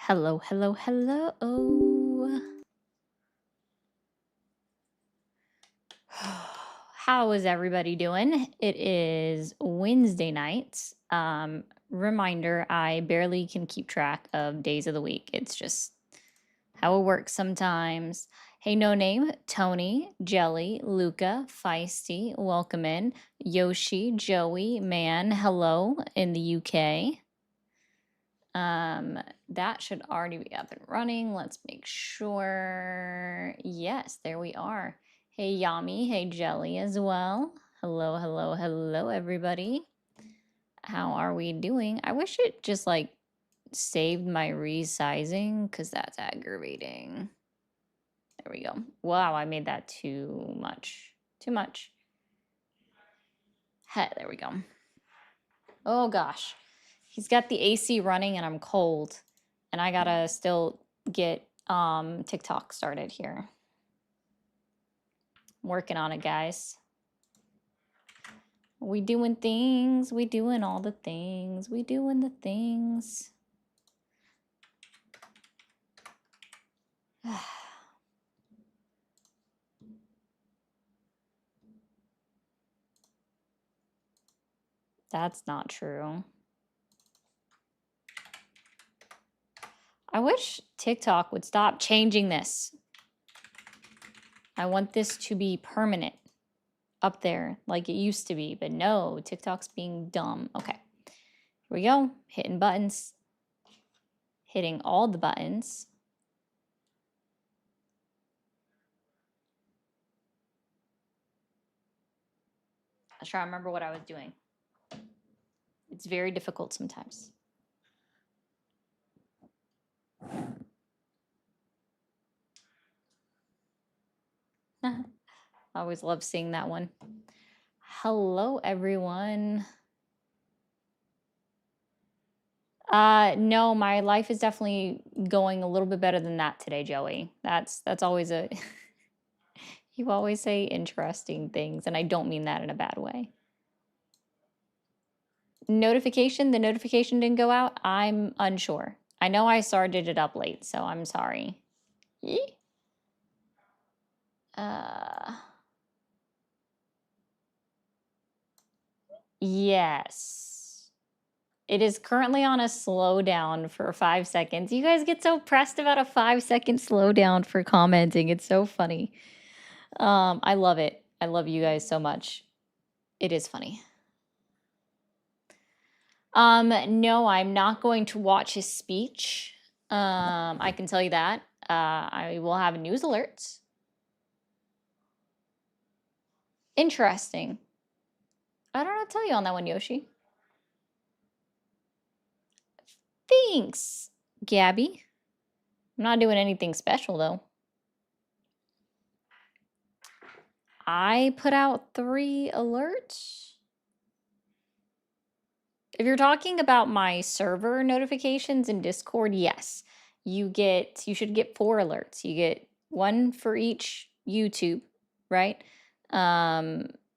Hello, hello, hello. How is everybody doing? It is Wednesday night. Reminder, I barely can keep track of days of the week. It's just how it works sometimes. Hey, no name, Tony, Jelly, Luca, Feisty, welcome in. Yoshi, Joey, Man, hello in the UK. That should already be up and running. Let's make sure. Yes, there we are. Hey, Yami. Hey, Jelly as well. Hello, hello, hello, everybody. How are we doing? I wish it just like saved my resizing because that's aggravating. There we go. Wow, I made that too much. Too much. There we go. Oh gosh. He's got the AC running and I'm cold. And I gotta still get TikTok started here. I'm working on it, guys. We doing things. We doing all the things. We doing the things. That's not true. I wish TikTok would stop changing this. I want this to be permanent up there like it used to be, but no, TikTok's being dumb. Okay, here we go. Hitting buttons. Hitting all the buttons. I was trying to remember what I was doing. It's very difficult sometimes. I always love seeing that one. Hello, everyone. No, my life is definitely going a little bit better than that today, Joey. That's always a you always say interesting things, and I don't mean that in a bad way. The notification didn't go out. I'm unsure. I know I started it up late, so I'm sorry. Yes. It is currently on a slowdown for 5 seconds. You guys get so pressed about a 5-second slowdown for commenting. It's so funny. I love it. I love you guys so much. It is funny. No, I'm not going to watch his speech. I can tell you that. I will have news alerts. Interesting. I don't know what to tell you on that one, Yoshi. Thanks, Gabby. I'm not doing anything special, though. I put out 3 alerts. If you're talking about my server notifications in Discord, yes. You should get 4 alerts. You get 1 for each YouTube, right?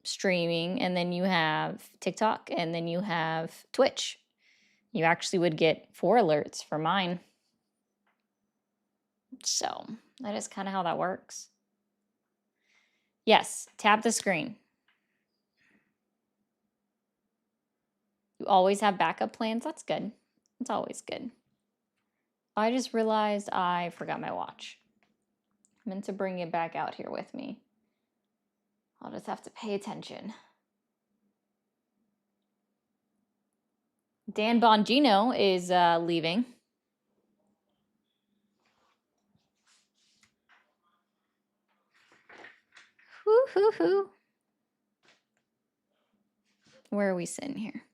Streaming, and then you have TikTok, and then you have Twitch. You actually would get 4 alerts for mine. So, that is kind of how that works. Yes, tap the screen. You always have backup plans. That's good. It's always good. I just realized I forgot my watch. I meant to bring it back out here with me. I'll just have to pay attention. Dan Bongino is leaving. Woo-hoo-hoo. Where are we sitting here?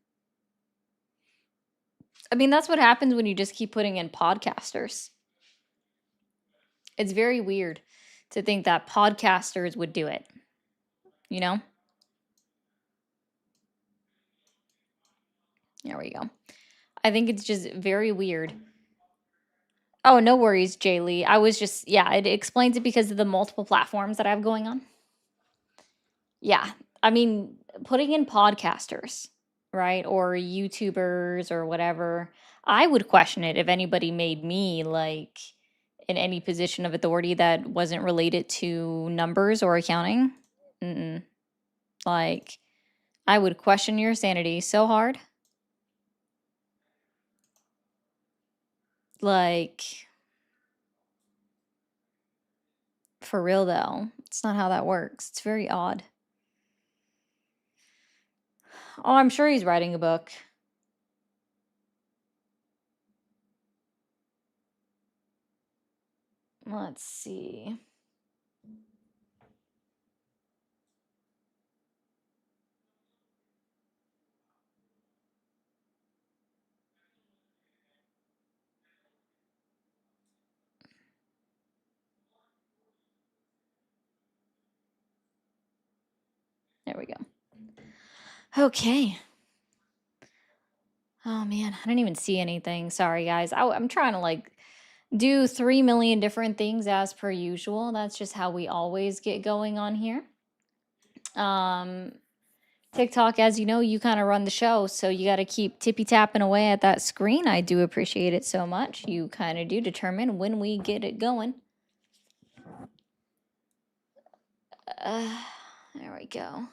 I mean, that's what happens when you just keep putting in podcasters. It's very weird to think that podcasters would do it, you know? There we go. I think it's just very weird. Oh, no worries, Jay Lee. I was just, yeah, it explains it because of the multiple platforms that I have going on. Yeah, I mean, putting in podcasters, right? Or YouTubers or whatever. I would question it if anybody made me like in any position of authority that wasn't related to numbers or accounting. Mm-mm. Like, I would question your sanity so hard. Like, for real though, it's not how that works. It's very odd. Oh, I'm sure he's writing a book. Let's see. There we go. Okay. Oh man, I didn't even see anything. Sorry, guys. I'm trying to like do 3 million different things as per usual. That's just how we always get going on here. Um, TikTok, as you know, you kind of run the show, so you got to keep tippy tapping away at that screen. I do appreciate it so much. You kind of do determine when we get it going. There we go.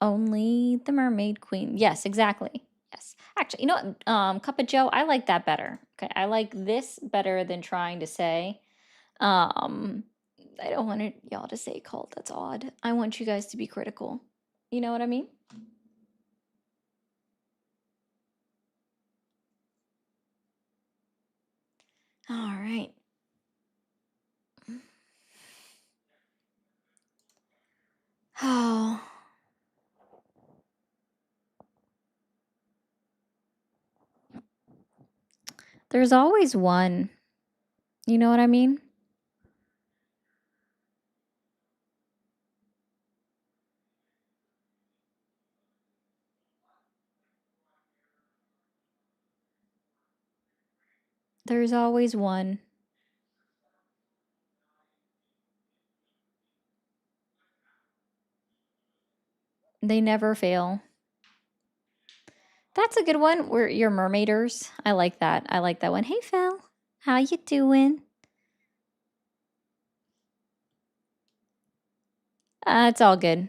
Only the Mermaid Queen. Yes, exactly. Yes. Actually, you know what? Cup of Joe, I like that better. Okay, I like this better than trying to say. Um, I don't want y'all to say cult. That's odd. I want you guys to be critical. You know what I mean? All right. Oh. There's always one. You know what I mean? There's always one. They never fail. That's a good one. We're your mermaiders. I like that. I like that one. Hey Phil, how you doing? It's all good.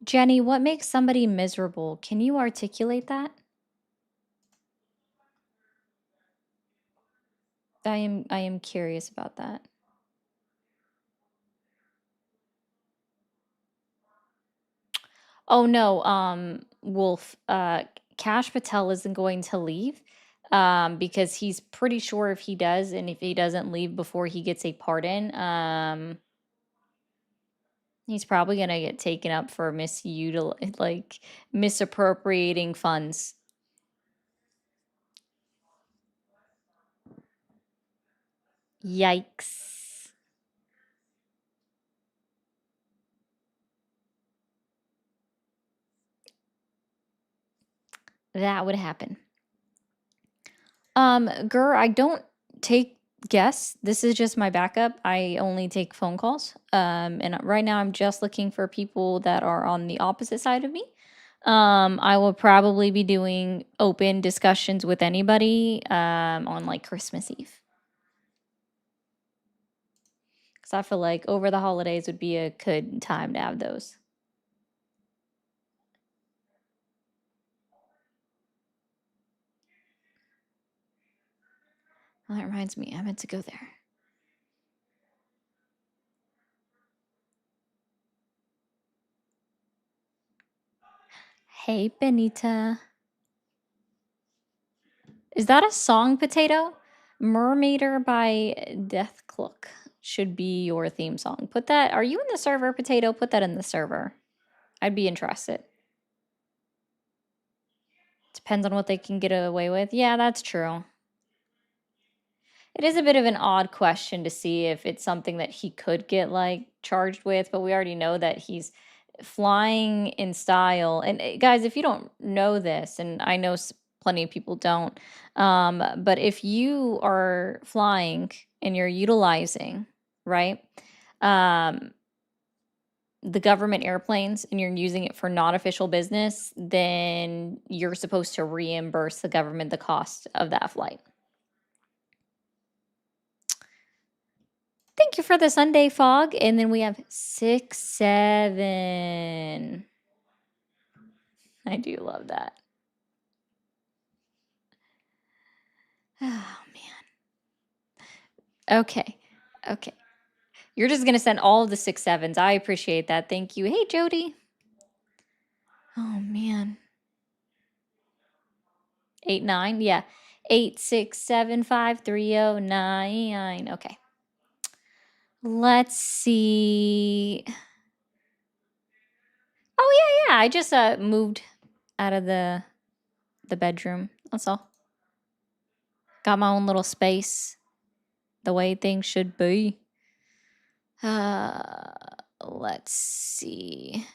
Jenny, what makes somebody miserable? Can you articulate that? I am curious about that. Oh no, Wolf, Cash Patel isn't going to leave. Because he's pretty sure if he does, and if he doesn't leave before he gets a pardon, he's probably gonna get taken up for like misappropriating funds. Yikes. That would happen. I don't take guests. This is just my backup. I only take phone calls. And right now I'm just looking for people that are on the opposite side of me. I will probably be doing open discussions with anybody on like Christmas Eve. Because I feel like over the holidays would be a good time to have those. Well, that reminds me, I meant to go there. Hey, Benita. Is that a song, Potato? Mermaider by Death Clook should be your theme song. Put that. Are you in the server, Potato? Put that in the server. I'd be interested. Depends on what they can get away with. Yeah, that's true. It is a bit of an odd question to see if it's something that he could get like charged with, but we already know that he's flying in style. And guys, if you don't know this, and I know plenty of people don't. But if you are flying and you're utilizing, right, the government airplanes and you're using it for non-official business, then you're supposed to reimburse the government the cost of that flight. Thank you for the Sunday fog. And then we have 6, 7. I do love that. Oh, man. Okay. Okay. You're just going to send all of the 6, 7s. I appreciate that. Thank you. Hey, Jody. Oh, man. 8, 9. Yeah. 8, 6, 7, 5, 3, 0, 9. Okay. Let's see. Oh, yeah. I just moved out of the bedroom. That's all. Got my own little space. The way things should be. Let's see.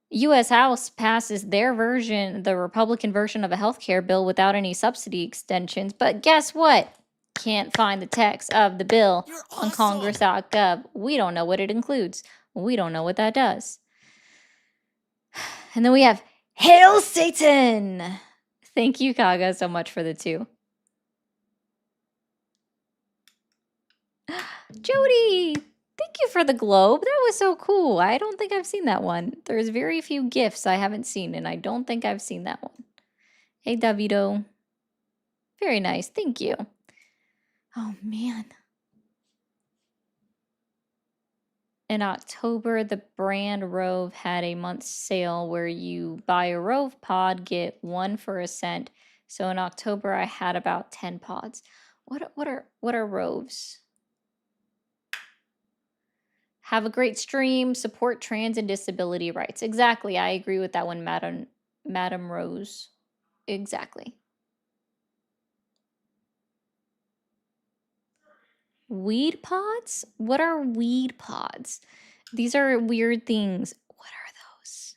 U.S. House passes their version, the Republican version of a healthcare bill without any subsidy extensions. But guess what? Can't find the text of the bill on Congress.gov. We don't know what it includes. We don't know what that does. And then we have Hail Satan! Thank you, Kaga, so much for the 2. Jody! Thank you for the globe. That was so cool. I don't think I've seen that one. There's very few gifts I haven't seen, and I don't think I've seen that one. Hey, Davido. Very nice. Thank you. Oh, man. In October, the brand Rove had a month sale where you buy a Rove pod, get 1 for $0.01. So in October, I had about 10 pods. What are Roves? Have a great stream. Support trans and disability rights. Exactly. I agree with that one, Madam Rose. Exactly. Weed pods? What are weed pods? These are weird things. What are those?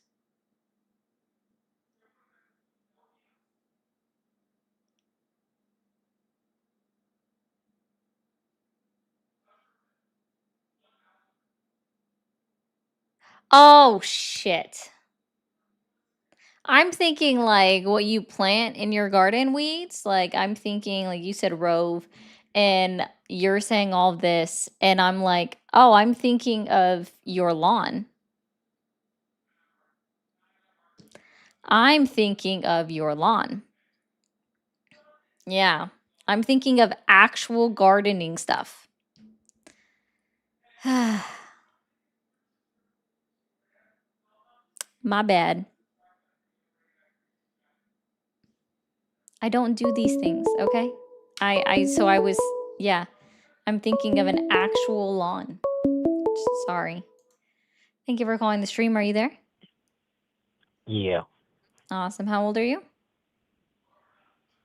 Oh, shit. I'm thinking like what you plant in your garden weeds. Like I'm thinking like you said Rove and you're saying all this and I'm like, "Oh, I'm thinking of your lawn." I'm thinking of your lawn. Yeah. I'm thinking of actual gardening stuff. My bad. I don't do these things, okay? I was, yeah. I'm thinking of an actual lawn. Sorry. Thank you for calling the stream. Are you there? Yeah, Awesome. How old are you?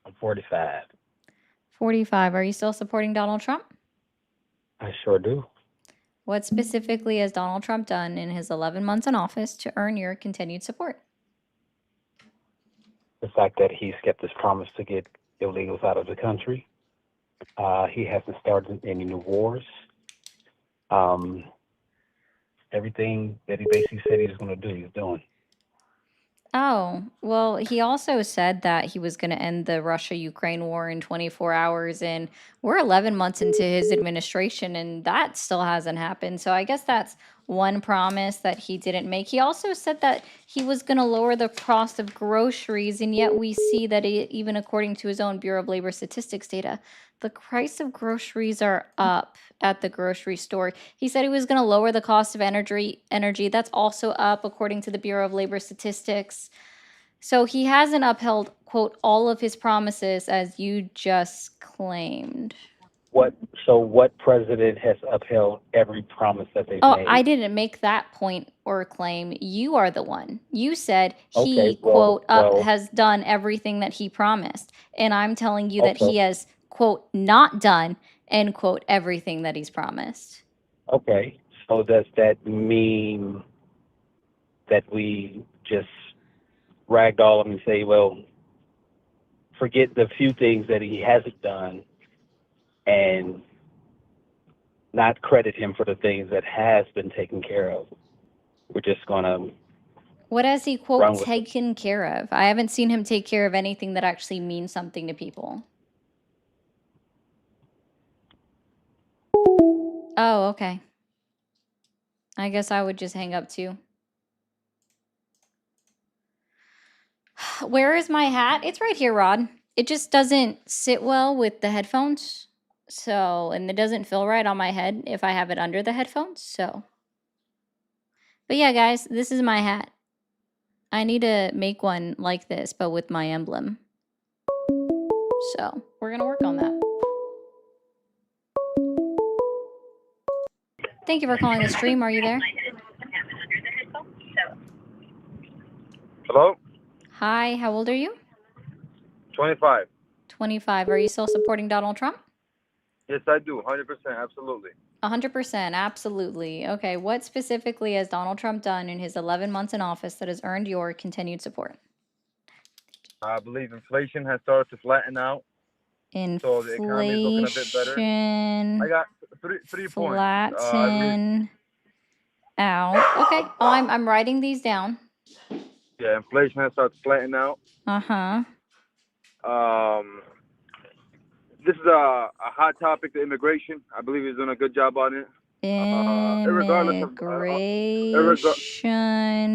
I'm 45. 45. Are you still supporting Donald Trump? I sure do. What specifically has Donald Trump done in his 11 months in office to earn your continued support? The fact that he's kept his promise to get illegals out of the country. He hasn't started any new wars. Everything that he basically said he was going to do, he's doing. Oh, well, he also said that he was going to end the Russia-Ukraine war in 24 hours, and we're 11 months into his administration, and that still hasn't happened. So I guess that's one promise that he didn't make. He also said that he was going to lower the cost of groceries, and yet we see that even according to his own Bureau of Labor Statistics data, the price of groceries are up at the grocery store. He said he was going to lower the cost of energy. That's also up according to the Bureau of Labor Statistics. So he hasn't upheld, quote, all of his promises as you just claimed. What president has upheld every promise that they've Oh, made? I didn't make that point or claim. You are the one. You said he, Okay, quote, has done everything that he promised. And I'm telling you that he has, quote, not done, end quote, everything that he's promised. Okay, so does that mean that we just ragdoll him and say, well, forget the few things that he hasn't done and not credit him for the things that has been taken care of. We're just gonna What has he, quote, run with it. taken care of? I haven't seen him take care of anything that actually means something to people. Oh, okay. I guess I would just hang up too. Where is my hat? It's right here, Rod. It just doesn't sit well with the headphones. So, and it doesn't feel right on my head if I have it under the headphones. So, but yeah, guys, this is my hat. I need to make one like this, but with my emblem. So, we're going to work on that. Thank you for calling the stream. Are you there? Hello? Hi, how old are you? 25. 25. Are you still supporting Donald Trump? Yes, I do. 100%. Absolutely. 100%. Absolutely. Okay. What specifically has Donald Trump done in his 11 months in office that has earned your continued support? I believe inflation has started to flatten out. So the economy is looking a bit better. I got three points. Flatten out. Okay. Oh, I'm writing these down. Yeah, inflation has started to flatten out. Uh-huh. This is a hot topic, the immigration. I believe he's doing a good job on it. Immigration.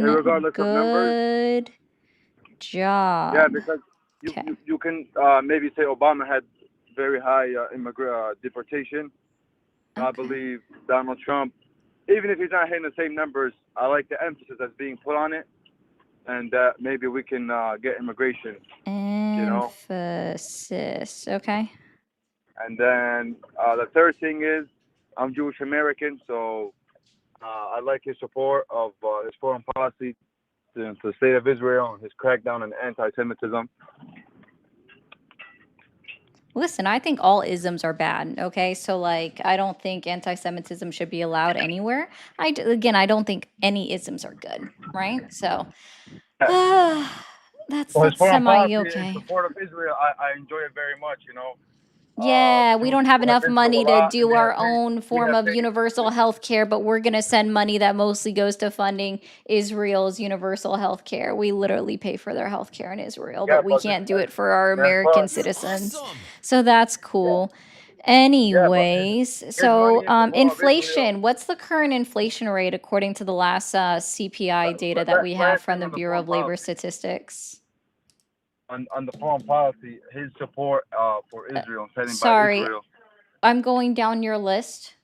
Irregardless of numbers. Good job. Yeah, because you can maybe say Obama had very high deportation. Okay. I believe Donald Trump, even if he's not hitting the same numbers, I like the emphasis that's being put on it, and that maybe we can get immigration. Emphasis. Okay. And then the third thing is, I'm Jewish American, so I like his support of his foreign policy to the state of Israel and his crackdown on anti-Semitism. Listen, I think all isms are bad, okay? So, like, I don't think anti-Semitism should be allowed anywhere. I don't think any isms are good, right? So, that's semi-okay. Support of Israel, I enjoy it very much, you know. Yeah, we don't have enough money to do our own form of universal health care, but we're going to send money that mostly goes to funding Israel's universal health care. We literally pay for their health care in Israel, but we can't do it for our American citizens. So that's cool. Anyways, so inflation, what's the current inflation rate according to the last CPI data that we have from the Bureau of Labor Statistics? On the foreign policy, his support for Israel, setting sorry, by Israel. I'm going down your list.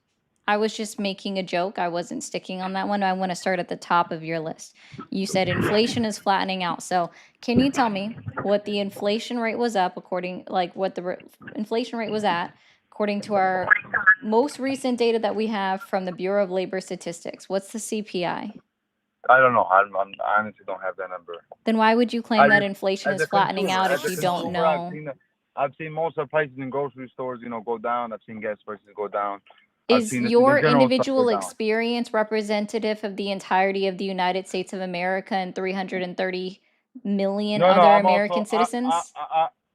I was just making a joke. I wasn't sticking on that one. I want to start at the top of your list. You said inflation is flattening out. So can you tell me what the inflation rate was up what the inflation rate was at according to our most recent data that we have from the Bureau of Labor Statistics? What's the CPI? I don't know. I honestly don't have that number. Then why would you claim that inflation is flattening out if you don't know? I've seen most of the prices in grocery stores, go down. I've seen gas prices go down. Is your individual experience representative of the entirety of the United States of America and 330 million other American citizens?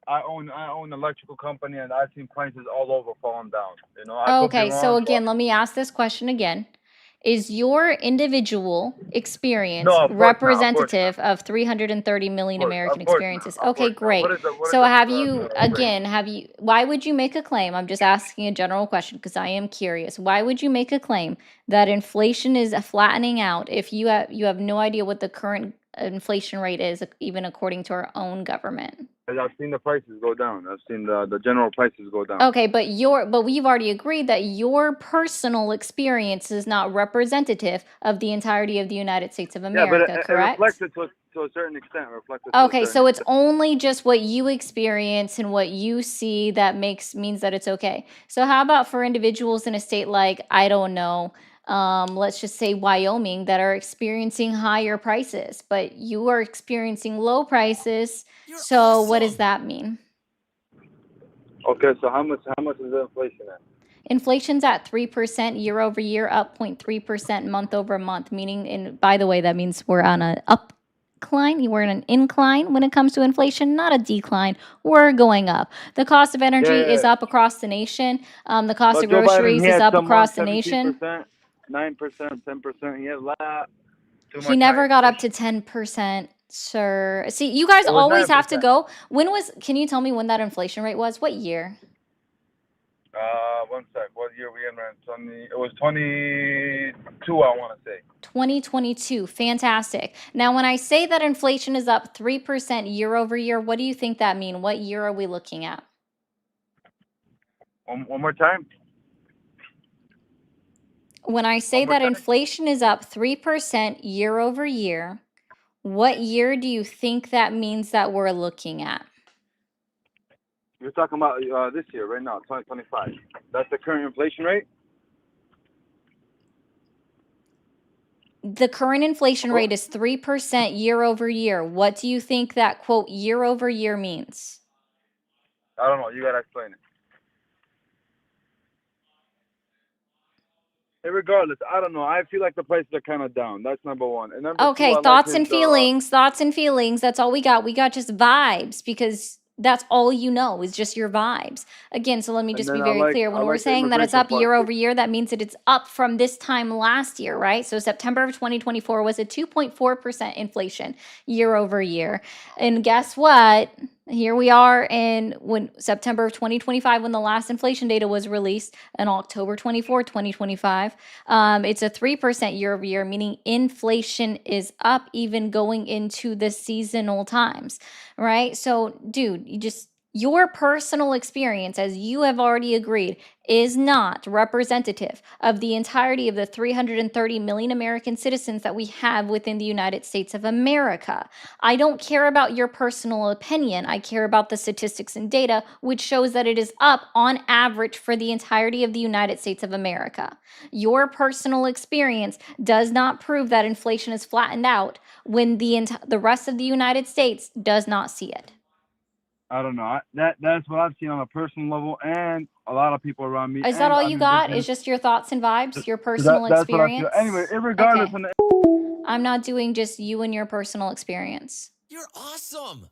I own an electrical company, and I've seen prices all over falling down. Okay, so again, let me ask this question again. Is your individual experience representative of 330 million American experiences? Okay, great. So why would you make a claim? I'm just asking a general question because I am curious. Why would you make a claim that inflation is flattening out if you have no idea what the current inflation rate is, even according to our own government? I've seen the prices go down. I've seen the general prices go down. Okay, but we've already agreed that your personal experience is not representative of the entirety of the United States of America, but correct? It reflects it to a certain extent. Okay, so it's only just what you experience and what you see that means that it's okay. So how about for individuals in a state like, I don't know, let's just say Wyoming, that are experiencing higher prices, but you are experiencing low prices. So what does that mean? Okay, so how much is the inflation at? Inflation's at 3% year over year, up 0.3% month over month, meaning, and by the way, that means we're on a up decline. We're in an incline when it comes to inflation, not a decline. We're going up. The cost of energy Yeah. is up across the nation. The cost But of Joe Biden, groceries he is had up some across months, the nation. 17%, 9%, 10%. He had a lot too He much high never got up to inflation. 10%, sir. See, you guys It was always have to 9%. go. Can you tell me when that inflation rate was? What year? 1 sec. What year we in, man? It was 22, I want to say. 2022. Fantastic. Now, when I say that inflation is up 3% year over year, what do you think that means? What year are we looking at? One more time. When I say that inflation is up 3% year over year, what year do you think that means that we're looking at? You're talking about this year, right now, 2025. That's the current inflation rate? The current inflation rate is 3% year over year. What do you think that quote year over year means? I don't know. You got to explain it. Regardless, I don't know. I feel like the prices are kind of down. That's number one. And number Okay, two, thoughts and feelings. Thoughts and feelings. That's all we got. We got just vibes because that's all you know is just your vibes. Again, so let me just be very clear. When we're saying that it's up year over year, that means that it's up from this time last year, right? So September of 2024 was a 2.4% inflation year over year. And guess what? Here we are in September of 2025 when the last inflation data was released, and October 24, 2025. It's a 3% year over year, meaning inflation is up even going into the seasonal times, right? So, dude, your personal experience, as you have already agreed, is not representative of the entirety of the 330 million American citizens that we have within the United States of America. I don't care about your personal opinion. I care about the statistics and data, which shows that it is up on average for the entirety of the United States of America. Your personal experience does not prove that inflation is flattened out when the rest of the United States does not see it. I don't know. That's what I've seen on a personal level, and a lot of people around me. Is that all you got? Is just your thoughts and vibes, your personal experience? That's what I feel. Anyway, regardless. Okay. I'm not doing just you and your personal experience. You're awesome.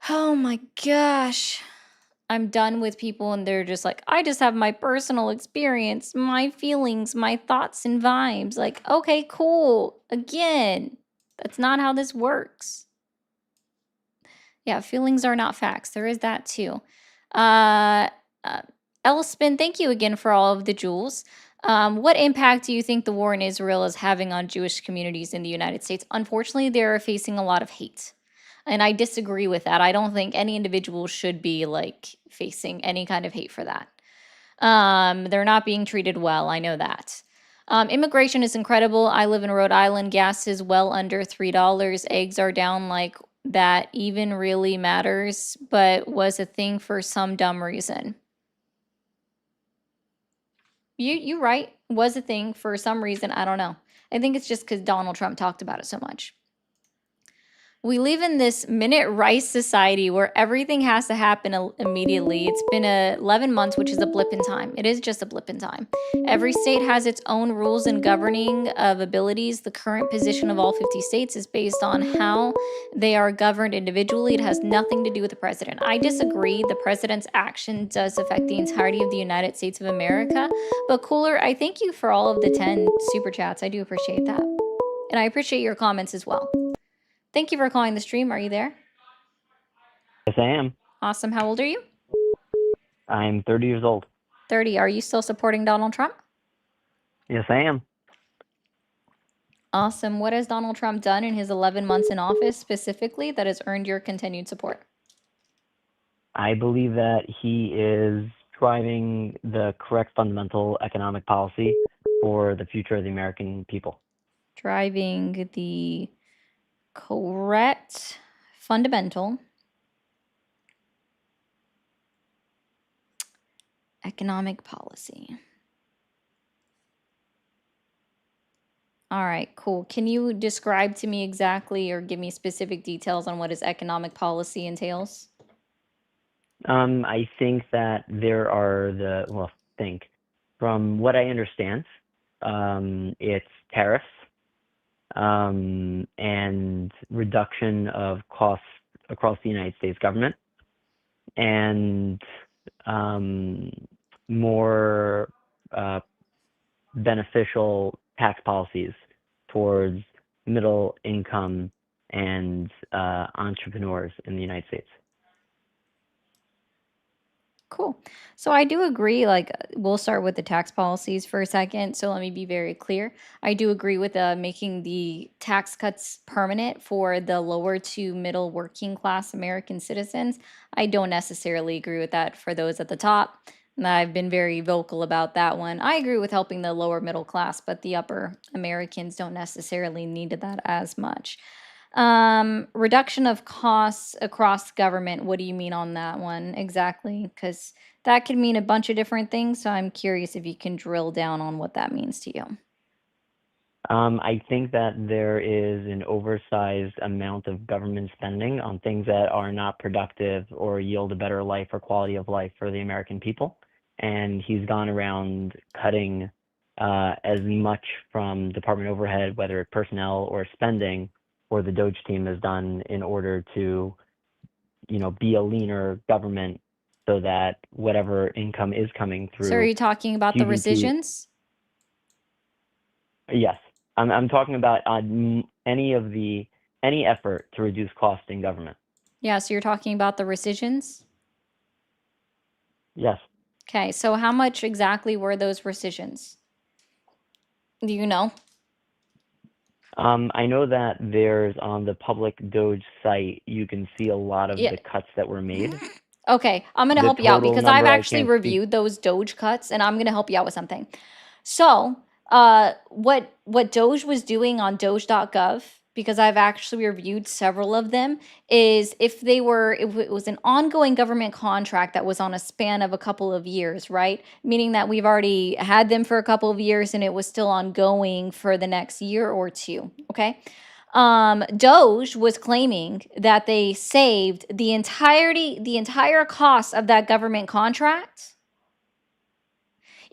Oh my gosh. I'm done with people and they're just like, I just have my personal experience, my feelings, my thoughts and vibes. Like, okay, cool. Again, that's not how this works. Yeah, feelings are not facts. There is that too. Elspin, thank you again for all of the jewels. What impact do you think the war in Israel is having on Jewish communities in the United States? Unfortunately, they're facing a lot of hate. And I disagree with that. I don't think any individual should be like facing any kind of hate for that. They're not being treated well. I know that. Immigration is incredible. I live in Rhode Island. Gas is well under $3. Eggs are down like that even really matters, but was a thing for some dumb reason. You right. Was a thing for some reason. I don't know. I think it's just because Donald Trump talked about it so much. We live in this minute rice society where everything has to happen immediately. It's been 11 months, which is a blip in time. It is just a blip in time. Every state has its own rules and governing of abilities. The current position of all 50 states is based on how they are governed individually. It has nothing to do with the president. I disagree. The president's action does affect the entirety of the United States of America. But Cooler, I thank you for all of the 10 super chats. I do appreciate that. And I appreciate your comments as well. Thank you for calling the stream. Are you there? Yes, I am. Awesome. How old are you? I'm 30 years old. 30. Are you still supporting Donald Trump? Yes, I am. Awesome. What has Donald Trump done in his 11 months in office specifically that has earned your continued support? I believe that he is driving the correct fundamental economic policy for the future of the American people. Driving the correct fundamental economic policy. All right, cool. Can you describe to me exactly or give me specific details on what his economic policy entails? I think that there are from what I understand, it's tariffs, and reduction of costs across the United States government, and more beneficial tax policies towards middle income and entrepreneurs in the United States. Cool. So I do agree, like, we'll start with the tax policies for a second. So let me be very clear. I do agree with making the tax cuts permanent for the lower to middle working class American citizens. I don't necessarily agree with that for those at the top. And I've been very vocal about that one. I agree with helping the lower middle class, but the upper Americans don't necessarily need that as much. Reduction of costs across government. What do you mean on that one exactly? Because that could mean a bunch of different things. So I'm curious if you can drill down on what that means to you. I think that there is an oversized amount of government spending on things that are not productive or yield a better life or quality of life for the American people. And he's gone around cutting as much from department overhead, whether it's personnel or spending, or the Doge team has done in order to, be a leaner government so that whatever income is coming through. So are you talking about the GDP rescissions? Yes. I'm talking about any effort to reduce cost in government. Yeah, so you're talking about the rescissions? Yes. Okay, so how much exactly were those rescissions? Do you know? I know that there's on the public Doge site, you can see a lot of Yeah. the cuts that were made. Okay, I'm going to The help you out total because I've number I actually can't speak. reviewed those Doge cuts, and I'm going to help you out with something. So, what Doge was doing on Doge.gov, because I've actually reviewed several of them, is if it was an ongoing government contract that was on a span of a couple of years, right? Meaning that we've already had them for a couple of years and it was still ongoing for the next year or two, okay? Doge was claiming that they saved the entire cost of that government contract,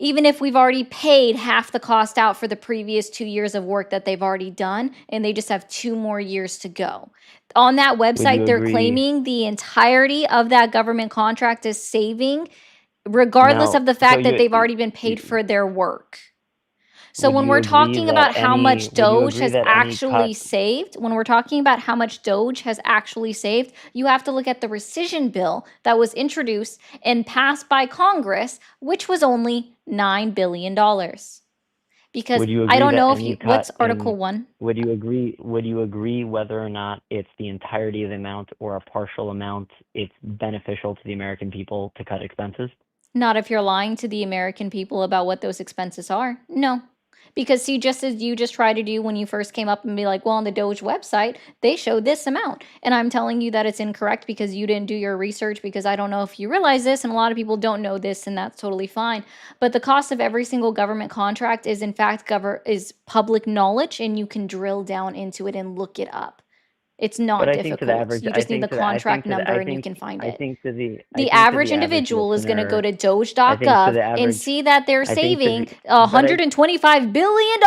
even if we've already paid half the cost out for the previous 2 years of work that they've already done, and they just have 2 more years to go. On that website, they're claiming the entirety of that government contract is saving, regardless of the fact that they've already been paid for their work. So when we're talking about how much Doge has actually saved, you have to look at the rescission bill that was introduced and passed by Congress, which was only $9 billion. Because I don't know what's Article 1? Would you agree whether or not it's the entirety of the amount or a partial amount, it's beneficial to the American people to cut expenses? Not if you're lying to the American people about what those expenses are. No. Because see, just as you just tried to do when you first came up and be like, well, on the Doge website, they show this amount. And I'm telling you that it's incorrect because you didn't do your research, because I don't know if you realize this, and a lot of people don't know this, and that's totally fine. But the cost of every single government contract is in fact is public knowledge, and you can drill down into it and look it up. It's not difficult. You just need the contract number and you can find it. The average individual is going to go to Doge.gov and see that they're saving $125 billion,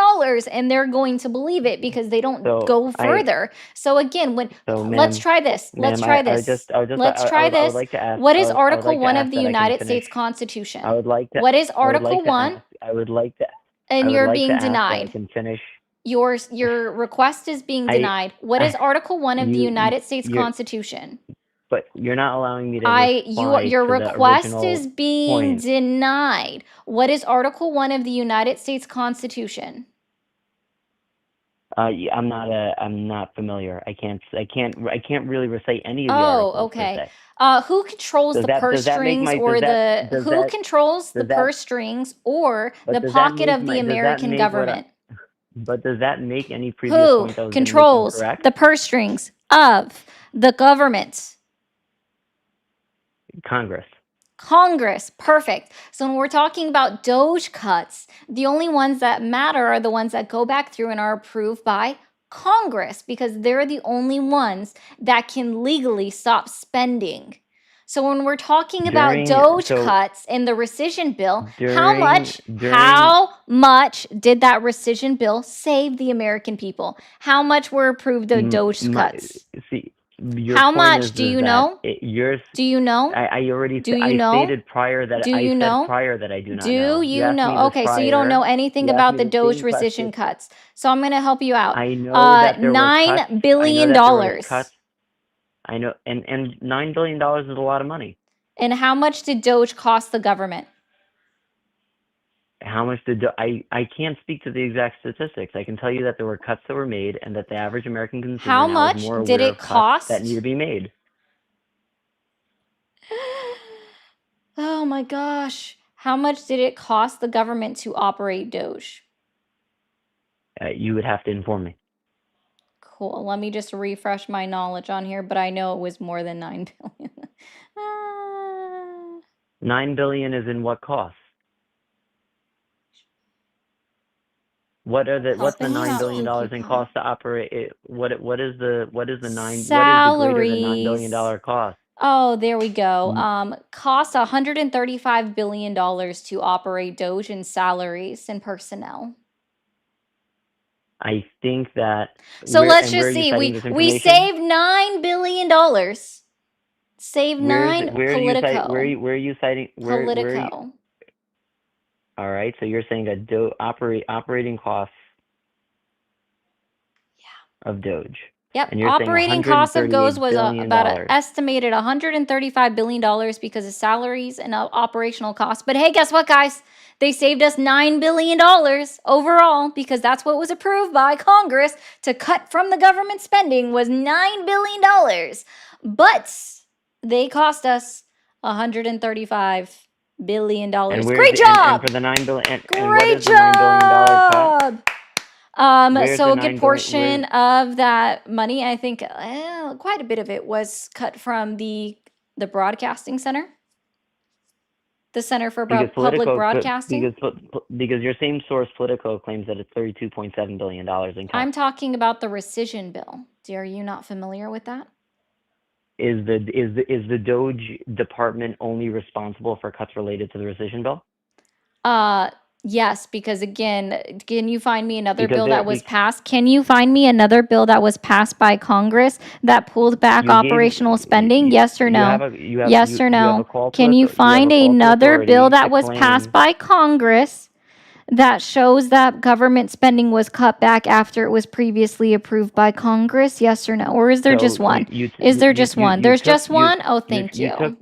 and they're going to believe it because they don't go further. So again, let's try this. What is Article 1 of the United States Constitution? What is Article 1? And you're being denied. Your request is being denied. What is Article 1 of the United States Constitution? But you're not allowing me to your request is being denied. What is Article 1 of the United States Constitution? I'm not familiar. I can't really recite any of the articles. Oh, okay. Who controls the purse strings or the purse strings or the pocket of the American government? But does that make any previous point that was controls the purse strings of the government? Congress. Perfect. So when we're talking about Doge cuts, the only ones that matter are the ones that go back through and are approved by Congress, because they're the only ones that can legally stop spending. So when we're talking about During Doge so cuts in the rescission bill, how during much did that rescission bill save the American people? How much were approved of Doge cuts? see your How point much? Do is you that know? yours. Do you know? I already Do you I know? stated prior that Do I you said know? prior that I do not Do know. You you asked me know? this Okay, so you don't know prior. anything You asked about me the the Doge same question. rescission cuts. So I'm going to help you out. I know that there were cuts. $9 billion. I know that there was cuts. I know, and $9 billion is a lot of money. And how much did Doge cost the government? How much did I can't speak to the exact statistics. I can tell you that there were cuts that were made, and that the average American consumer How now much is more did aware it of cuts that need cost? to be made. Oh my gosh. How much did it cost the government to operate Doge? You would have to inform me. Cool. Let me just refresh my knowledge on here, but I know it was more than 9 billion. Ah. $9 billion is in what cost? What's the Helping $9 out billion some in people. cost to operate it? What is the greater than $9 billion cost? Oh, there we go. Cost $135 billion to operate Doge in salaries and personnel. I think that. So let's where just are you see. citing this We information? saved $9 billion. Save nine Politico. Where are you citing? Politico. All right, so you're saying that operating costs of Doge. Yep. And you're Operating cost of Doge was billion about an estimated $135 billion because of salaries and operational costs. But hey, guess what, guys? They saved us $9 billion overall because that's what was approved by Congress to cut from the government spending was $9 billion. But they cost us $135 billion. Great job! And for the $9 billion, Great job! So a good portion of that money, I think, quite a bit of it was cut from the broadcasting center, the Center for Public Broadcasting. Because your same source, Politico, claims that it's $32.7 billion in cuts. I'm talking about the rescission bill. Are you not familiar with that? Is the Doge department only responsible for cuts related to the rescission bill? Yes, because again, can you find me another bill that was passed? Can you find me another bill that was passed by Congress that pulled back operational spending? Yes or no? Yes or no? Can you find another bill that was passed by Congress that shows that government spending was cut back after it was previously approved by Congress? Yes or no? Or is there just one? Is there just one? There's just one? Oh, thank you.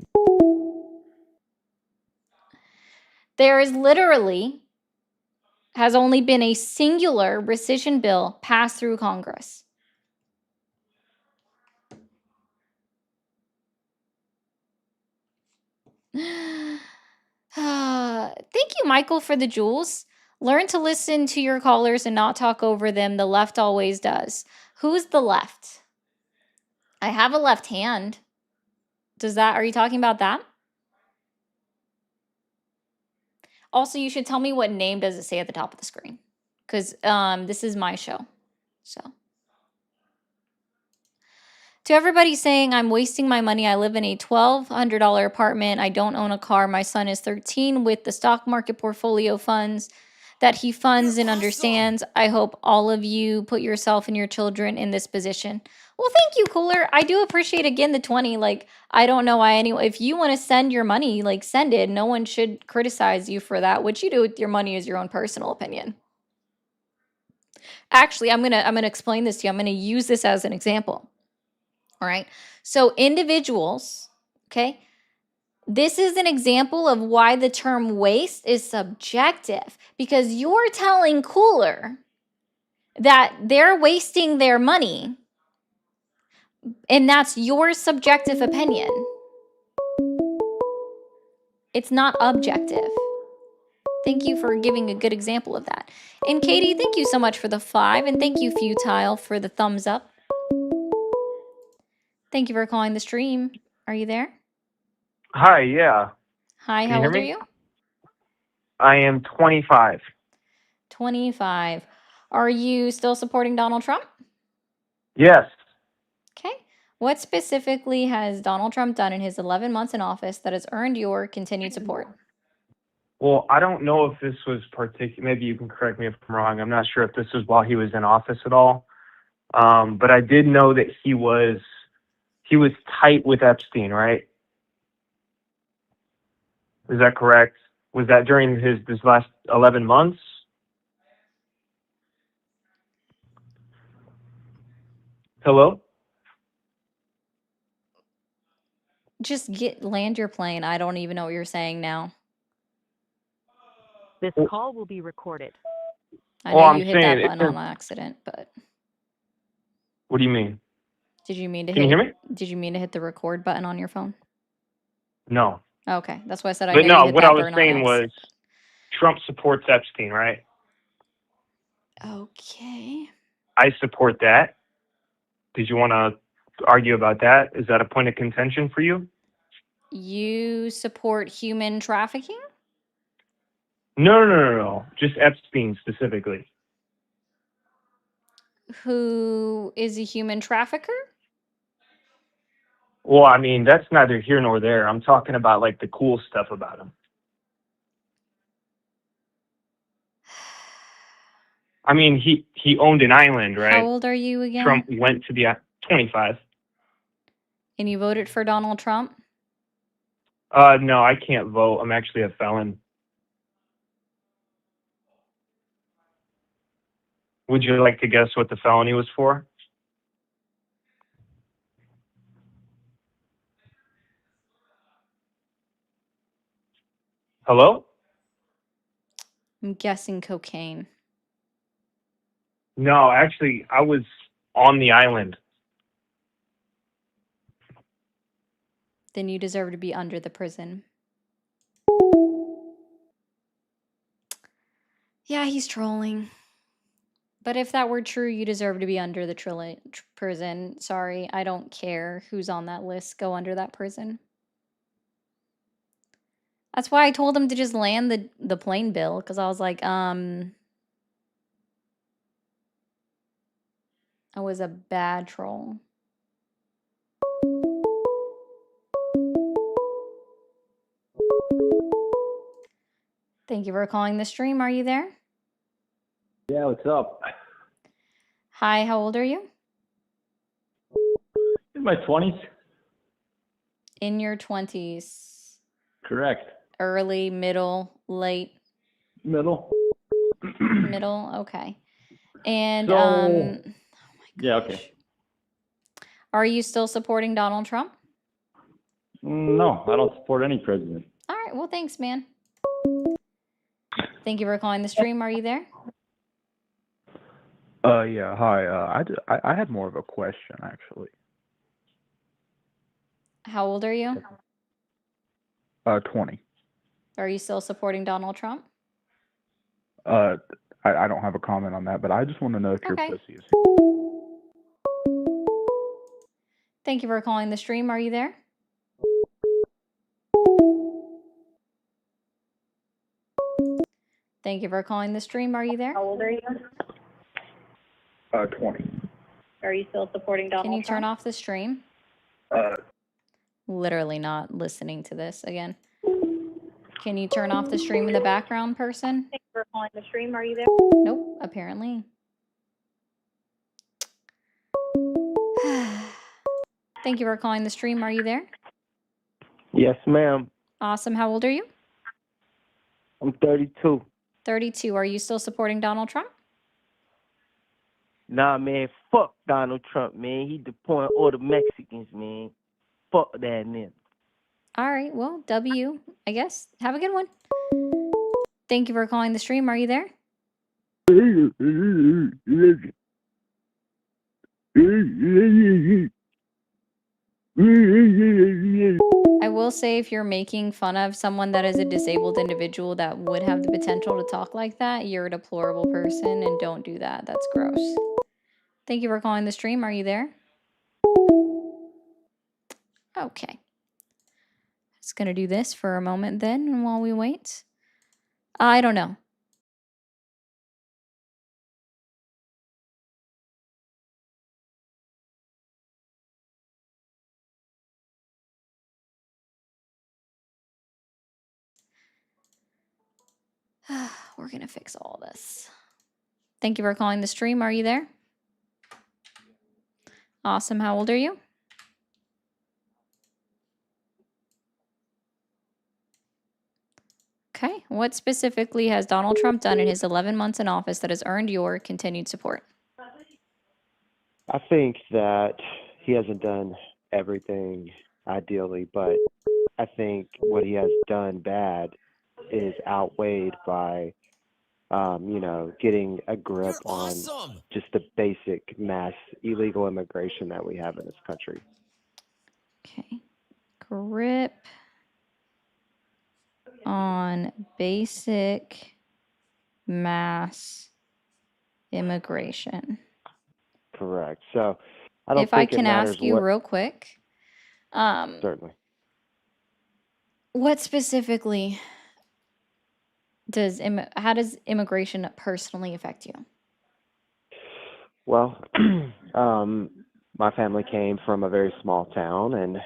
There is literally has only been a singular rescission bill passed through Congress. Thank you, Michael, for the jewels. Learn to listen to your callers and not talk over them. The left always does. Who's the left? I have a left hand. Are you talking about that? Also, you should tell me what name does it say at the top of the screen, because this is my show. So, to everybody saying I'm wasting my money, I live in a $1,200 apartment. I don't own a car. My son is 13 with the stock market portfolio funds that he funds and understands. I hope all of you put yourself and your children in this position. Well, thank you, Cooler. I do appreciate, again, the 20. Like, I don't know why anyone, if you want to send your money, like, send it. No one should criticize you for that. What you do with your money is your own personal opinion. Actually, I'm gonna explain this to you. I'm gonna use this as an example. All right. So individuals, okay, this is an example of why the term waste is subjective, because you're telling Cooler that they're wasting their money, and that's your subjective opinion. It's not objective. Thank you for giving a good example of that. And Katie, thank you so much for the 5, and thank you, Futile, for the thumbs up. Thank you for calling the stream. Are you there? Hi, yeah. Hi, how old are you? I am 25. 25. Are you still supporting Donald Trump? Yes. Okay. What specifically has Donald Trump done in his 11 months in office that has earned your continued support? Well, I don't know if this was particular. Maybe you can correct me if I'm wrong. I'm not sure if this was while he was in office at all. But I did know that he was tight with Epstein, right? Is that correct? Was that during his last 11 months? Hello? Just land your plane. I don't even know what you're saying now. This call will be recorded. I Well, know I'm you hit that saying button on accident, but what do you mean? did you mean to Can you hit hear me? did you mean to hit the record button on your phone? No. Okay, that's why I said I But know you no, hit what that I was button on saying was accident. Trump supports Epstein, right? Okay. I support that. Did you want to argue about that? Is that a point of contention for you? You support human trafficking? No. Just Epstein specifically. Who is a human trafficker? Well, I mean, that's neither here nor there. I'm talking about like the cool stuff about him. I mean, he owned an island, How right? old are you again? Trump went to the 25. And you voted for Donald Trump? No, I can't vote. I'm actually a felon. Would you like to guess what the felony was for? Hello? I'm guessing cocaine. No, actually, I was on the island. Then you deserve to be under the prison. Yeah, he's trolling. But if that were true, you deserve to be under the prison. Sorry, I don't care who's on that list. Go under that prison. That's why I told him to just land the plane bill, because I was like, I was a bad troll. Thank you for calling the stream. Are you there? Yeah, what's up? Hi, how old are you? In my 20s. In your 20s. Correct. Early, middle, late? Middle. Middle, okay. And, So, oh my yeah, gosh. okay. Are you still supporting Donald Trump? No, I don't support any president. All right, well, thanks, man. Thank you for calling the stream. Are you there? Yeah, hi. I had more of a question, actually. How old are you? 20. Are you still supporting Donald Trump? I don't have a comment on that, but I just want to know if your Okay. pussy is. Thank you for calling the stream. Are you there? Thank you for calling the stream. Are you there? How old are you? 20. Are you still supporting Donald Can you Trump? turn off the stream? Literally not listening to this again. Can you turn off the stream in the background, person? Thanks for calling the stream. Are you there? Nope, apparently. Thank you for calling the stream. Are you there? Yes, ma'am. Awesome. How old are you? I'm 32. 32. Are you still supporting Donald Trump? Nah, man, fuck Donald Trump, man. He deporting all the Mexicans, man. Fuck that nigga. All right. Well, W, I guess. Have a good one. Thank you for calling the stream. Are you there? I will say, if you're making fun of someone that is a disabled individual that would have the potential to talk like that, you're a deplorable person, and don't do that. That's gross. Thank you for calling the stream. Are you there? Okay. Just going to do this for a moment then while we wait. I don't know. We're going to fix all this. Thank you for calling the stream. Are you there? Awesome. How old are you? Okay. What specifically has Donald Trump done in his 11 months in office that has earned your continued support? I think that he hasn't done everything ideally, but I think what he has done bad is outweighed by, getting a grip on just the basic mass illegal immigration that we have in this country. Okay. Grip on basic mass immigration. Correct. So I don't If I think it can matters ask you what. real quick, Certainly. what specifically how does immigration personally affect you? Well, my family came from a very small town, and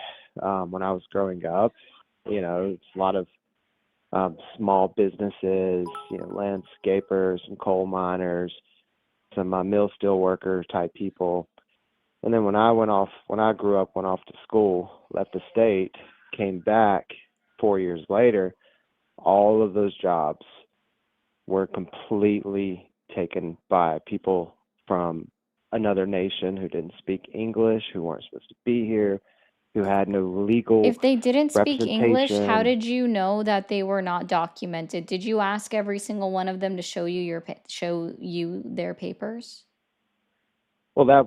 when I was growing up, it's a lot of small businesses, landscapers and coal miners, some mill steel worker type people. And then when I grew up, went off to school, left the state, came back 4 years later, all of those jobs were completely taken by people from another nation who didn't speak English, who weren't supposed to be here, who had no legal If they didn't speak English, how representation. did you know that they were not documented? Did you ask every single one of them to show you their papers? Well, that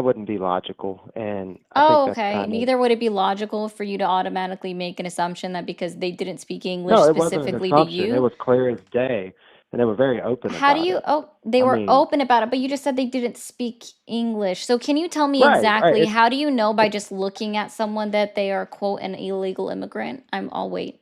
wouldn't be logical, and I think Oh, that's okay. kind of Neither would it be logical for you to automatically make an assumption that because they didn't speak English no, it wasn't an specifically to assumption. It you. was clear as day, and they were very open How do about you, it. they I were mean, open about it, but you just said they didn't speak English. So can you tell me right. exactly, It's how do you know by just looking at someone that they are, quote, an illegal immigrant? I'll wait.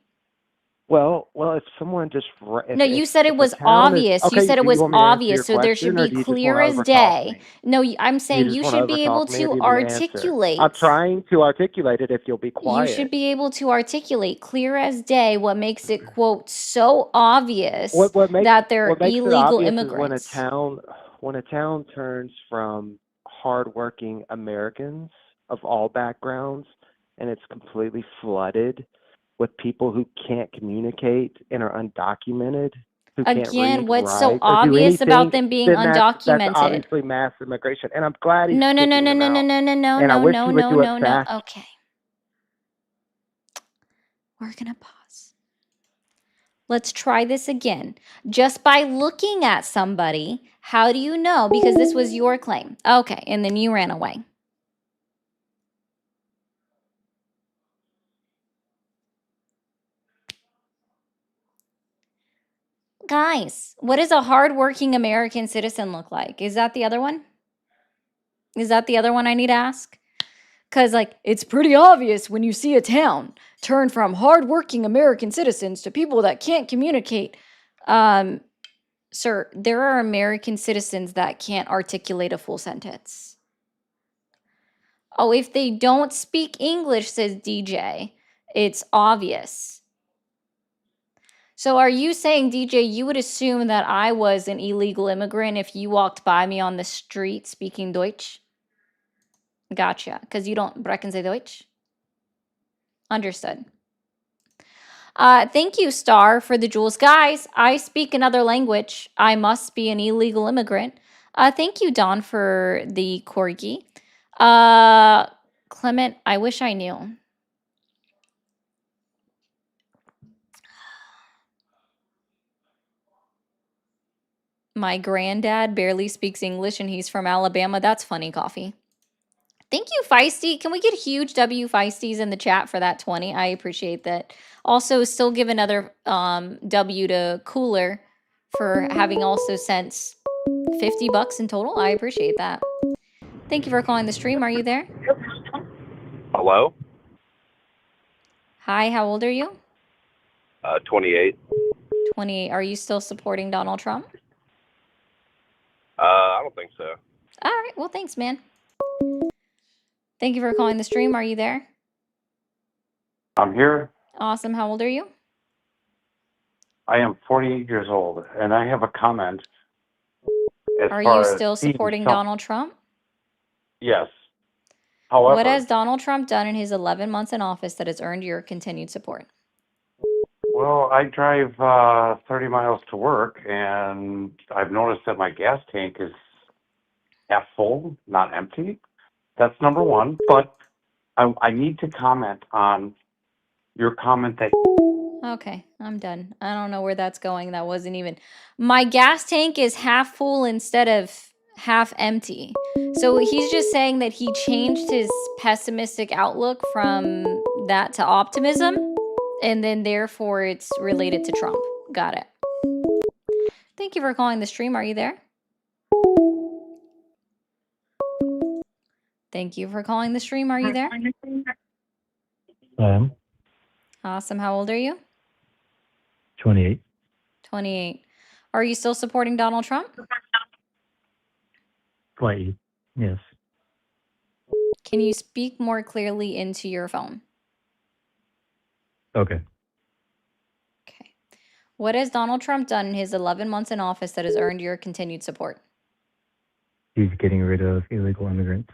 well, if someone just No, you said it if a was town is obvious. You okay, said it do you was want me to answer your obvious. So there should question, or be do you just want clear to as overtalk day. me? No, I'm Do you saying just you want to should be able overtalk me, or to do you want me to answer? I'm articulate. trying to articulate it if you'll be You should quiet. be able to articulate clear as day what makes it, quote, so obvious What makes that they're it illegal obvious is immigrants. when a town turns from hardworking Americans of all backgrounds, and it's completely flooded with people who can't communicate and are undocumented, who can't Again, read, what's so write, or do obvious about anything, them being then that's undocumented? obviously mass immigration. And I'm glad he's No, no, no, kicking no, them no, no, out. no, no, no, And I no, wish no, he would no, do it no, no. fast. Okay. We're gonna pause. Let's try this again. Just by looking at somebody, how do you know? Because this was your claim. Okay, and then you ran away. Guys, what does a hardworking American citizen look like? Is that the other one? Is that the other one I need to ask? Because, it's pretty obvious when you see a town turn from hardworking American citizens to people that can't communicate. Sir, there are American citizens that can't articulate a full sentence. Oh, if they don't speak English, says DJ, it's obvious. So are you saying, DJ, you would assume that I was an illegal immigrant if you walked by me on the street speaking Deutsch? Gotcha. Because you don't sprechen Sie Deutsch? Understood. Thank you, Star, for the jewels. Guys, I speak another language. I must be an illegal immigrant. Thank you, Don, for the corgi. Clement, I wish I knew. My granddad barely speaks English and he's from Alabama. That's funny, Coffee. Thank you, Feisty. Can we get huge W Feisties in the chat for that 20? I appreciate that. Also, still give another W to Cooler for having also sent $50 in total. I appreciate that. Thank you for calling the stream. Are you there? Hello? Hi, how old are you? 28. 28. Are you still supporting Donald Trump? I don't think so. All right. Well, thanks, man. Thank you for calling the stream. Are you there? I'm here. Awesome. How old are you? I am 48 years old, and I have a comment as Are you far as still seeing supporting some. Donald Trump? Yes. What However, has Donald Trump done in his 11 months in office that has earned your continued support? well, I drive 30 miles to work, and I've noticed that my gas tank is half full, not empty. That's number one. But I need to comment on your comment that Okay, I'm done. I don't know where that's going. That wasn't even. My gas tank is half full instead of half empty. So he's just saying that he changed his pessimistic outlook from that to optimism, and then therefore it's related to Trump. Got it. Thank you for calling the stream. Are you there? Thank you for calling the stream. Are you there? I am Awesome. How old are you? 28. 28. Are you still supporting Donald Trump? Slightly. Yes. Can you speak more clearly into your phone? Okay. Okay. What has Donald Trump done in his 11 months in office that has earned your continued support? He's getting rid of illegal immigrants.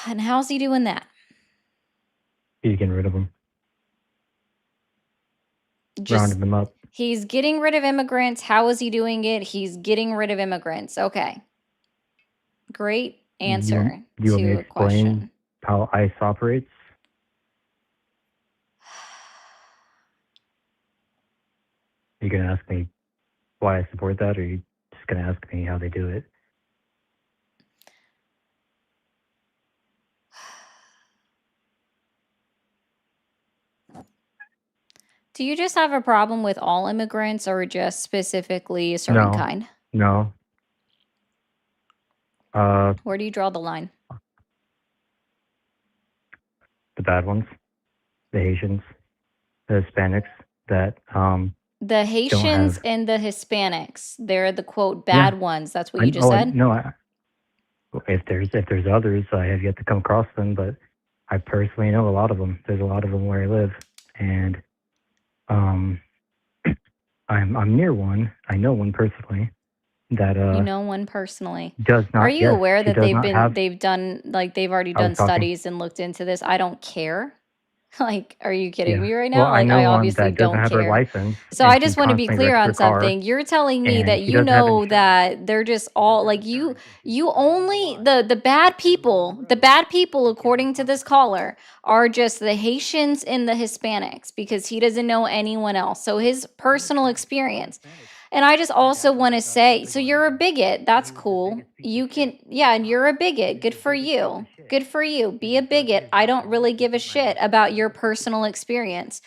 And how's he doing that? He's getting rid of them. Just Rounding them up. he's getting rid of immigrants. How is he doing it? He's getting rid of immigrants. Okay. Great answer Do you want me to to a question. explain how ICE operates? Are you going to ask me why I support that, or are you just going to ask me how they do it? Do you just have a problem with all immigrants or just specifically a certain No. kind? No. Where do you draw the line? The bad ones, the Haitians, the Hispanics that The don't Haitians have. and the Hispanics, they're the quote Yeah. bad ones. That's what you just said? No. If there's others, I have yet to come across them, but I personally know a lot of them. There's a lot of them where I live, and I'm near one. I know one personally that You know one personally. does Are not. you Yes, aware she that does not have. they've already I was done talking. studies and looked into this? I don't care. Like, are you kidding Yeah. me right Well, now? I Like, know I one obviously that doesn't don't have her care. license, So and I she just want to be constantly clear wrecks on her car, something. You're telling me and that she you doesn't have know insurance. that they're just all like you only the bad people according to this caller are just the Haitians and the Hispanics because he doesn't know anyone else. So his personal experience. And I just also want to say, so you're a bigot. That's cool. You can, yeah, and you're a bigot. Good for you. Good for you. Be a bigot. I don't really give a shit about your personal experience.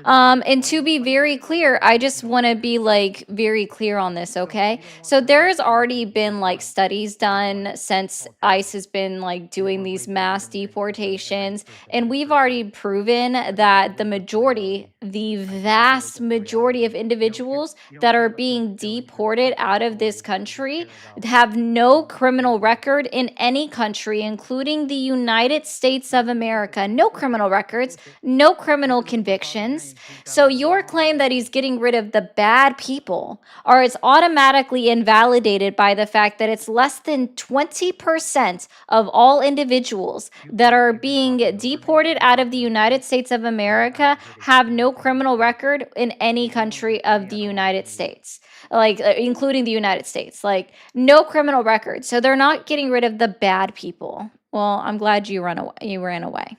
And to be very clear, I just want to be like very clear on this, okay? So there's already been like studies done since ICE has been like doing these mass deportations, and we've already proven that the vast majority of individuals that are being deported out of this country have no criminal record in any country, including the United States of America. No criminal records, no criminal convictions. So your claim that he's getting rid of the bad people, or it's automatically invalidated by the fact that it's less than 20% of all individuals that are being deported out of the United States of America have no criminal record in any country of the United States, like including the United States, like no criminal record. So they're not getting rid of the bad people. Well, I'm glad you ran away.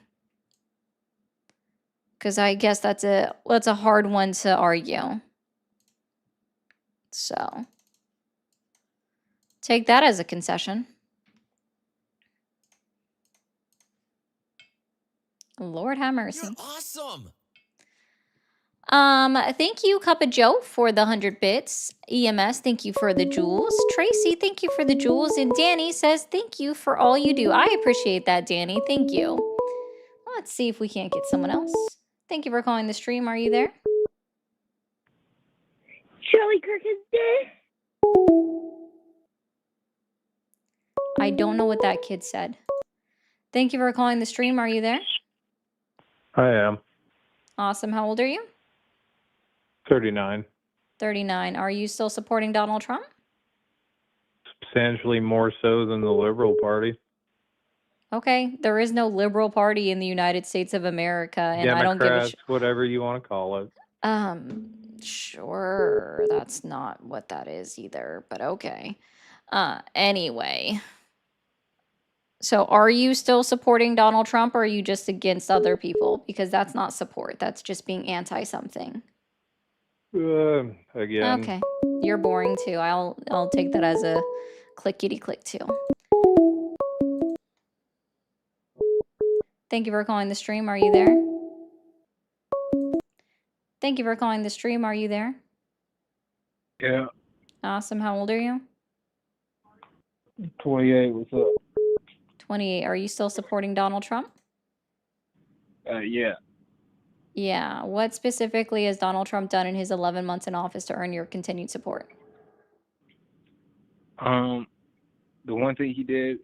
Because I guess that's a hard one to argue. So take that as a concession. Lord have mercy. You're awesome. Thank you, Cup of Joe, for the 100 bits. EMS, thank you for the jewels. Tracy, thank you for the jewels. And Danny says, thank you for all you do. I appreciate that, Danny. Thank you. Let's see if we can't get someone else. Thank you for calling the stream. Are you there? Charlie Kirk is dead. I don't know what that kid said. Thank you for calling the stream. Are you there? I am. Awesome. How old are you? 39. 39. Are you still supporting Donald Trump? Substantially more so than the Liberal Party. Okay, there is no liberal party in the United States of America, and I don't give a Democrats, whatever you want to call it. Sure, that's not what that is either, but okay. Anyway. So are you still supporting Donald Trump, or are you just against other people? Because that's not support. That's just being anti-something. Again. Okay. You're boring too. I'll take that as a clickety-click too. Thank you for calling the stream. Are you there? Thank you for calling the stream. Are you there? Yeah, Awesome. How old are you? 28. What's up? 28. Are you still supporting Donald Trump? Yeah. Yeah. What specifically has Donald Trump done in his 11 months in office to earn your continued support? The one thing he did,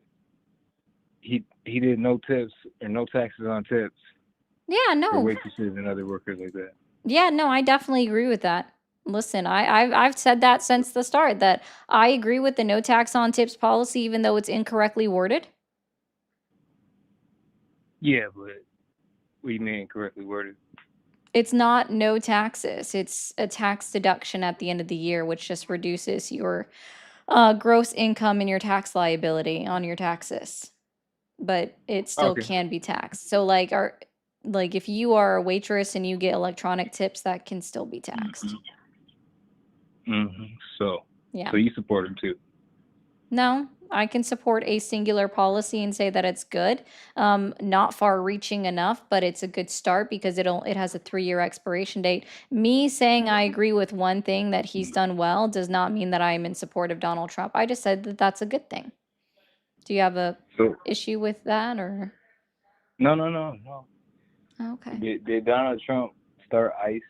he did no tips or no taxes on tips Yeah, for no. waitresses and other workers like that. Yeah, no, I definitely agree with that. Listen, I've said that since the start, that I agree with the no tax on tips policy, even though it's incorrectly worded. Yeah, but what do you mean correctly worded? It's not no taxes. It's a tax deduction at the end of the year, which just reduces your gross income and your tax liability on your taxes. But it still Okay. can be taxed. So like if you are a waitress and you get electronic tips, that can still be taxed. So Yeah. you support him too? No, I can support a singular policy and say that it's good. Not far-reaching enough, but it's a good start because it has a 3-year expiration date. Me saying I agree with one thing that he's done well does not mean that I am in support of Donald Trump. I just said that that's a good thing. Do you have a So issue with that, or? no. Okay. Did Donald Trump start ICE?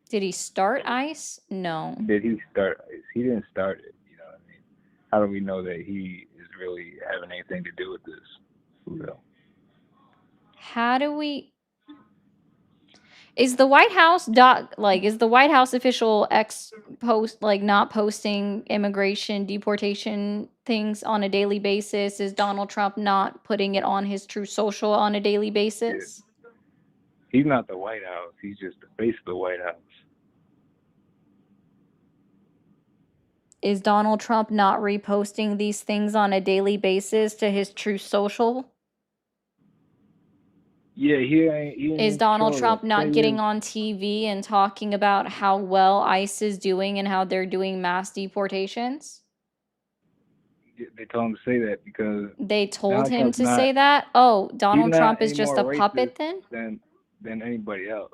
Did he start ICE? No. Did he start ICE? He didn't start it. You know what I mean? How do we know that he is really having anything to do with this? For real? How do we? Is the White House is the White House official not posting immigration deportation things on a daily basis? Is Donald Trump not putting it on his True Social on a daily basis? He's not the White House. He's just the face of the White House. Is Donald Trump not reposting these things on a daily basis to his True Social? Yeah, he ain't Is Donald control Trump that. not getting on TV and talking about how well ICE is doing and how they're doing mass deportations? They told him to say that because They told Donald him Trump's to not, say that? Oh, he's Donald not Trump is any just more a puppet racist then? than anybody else.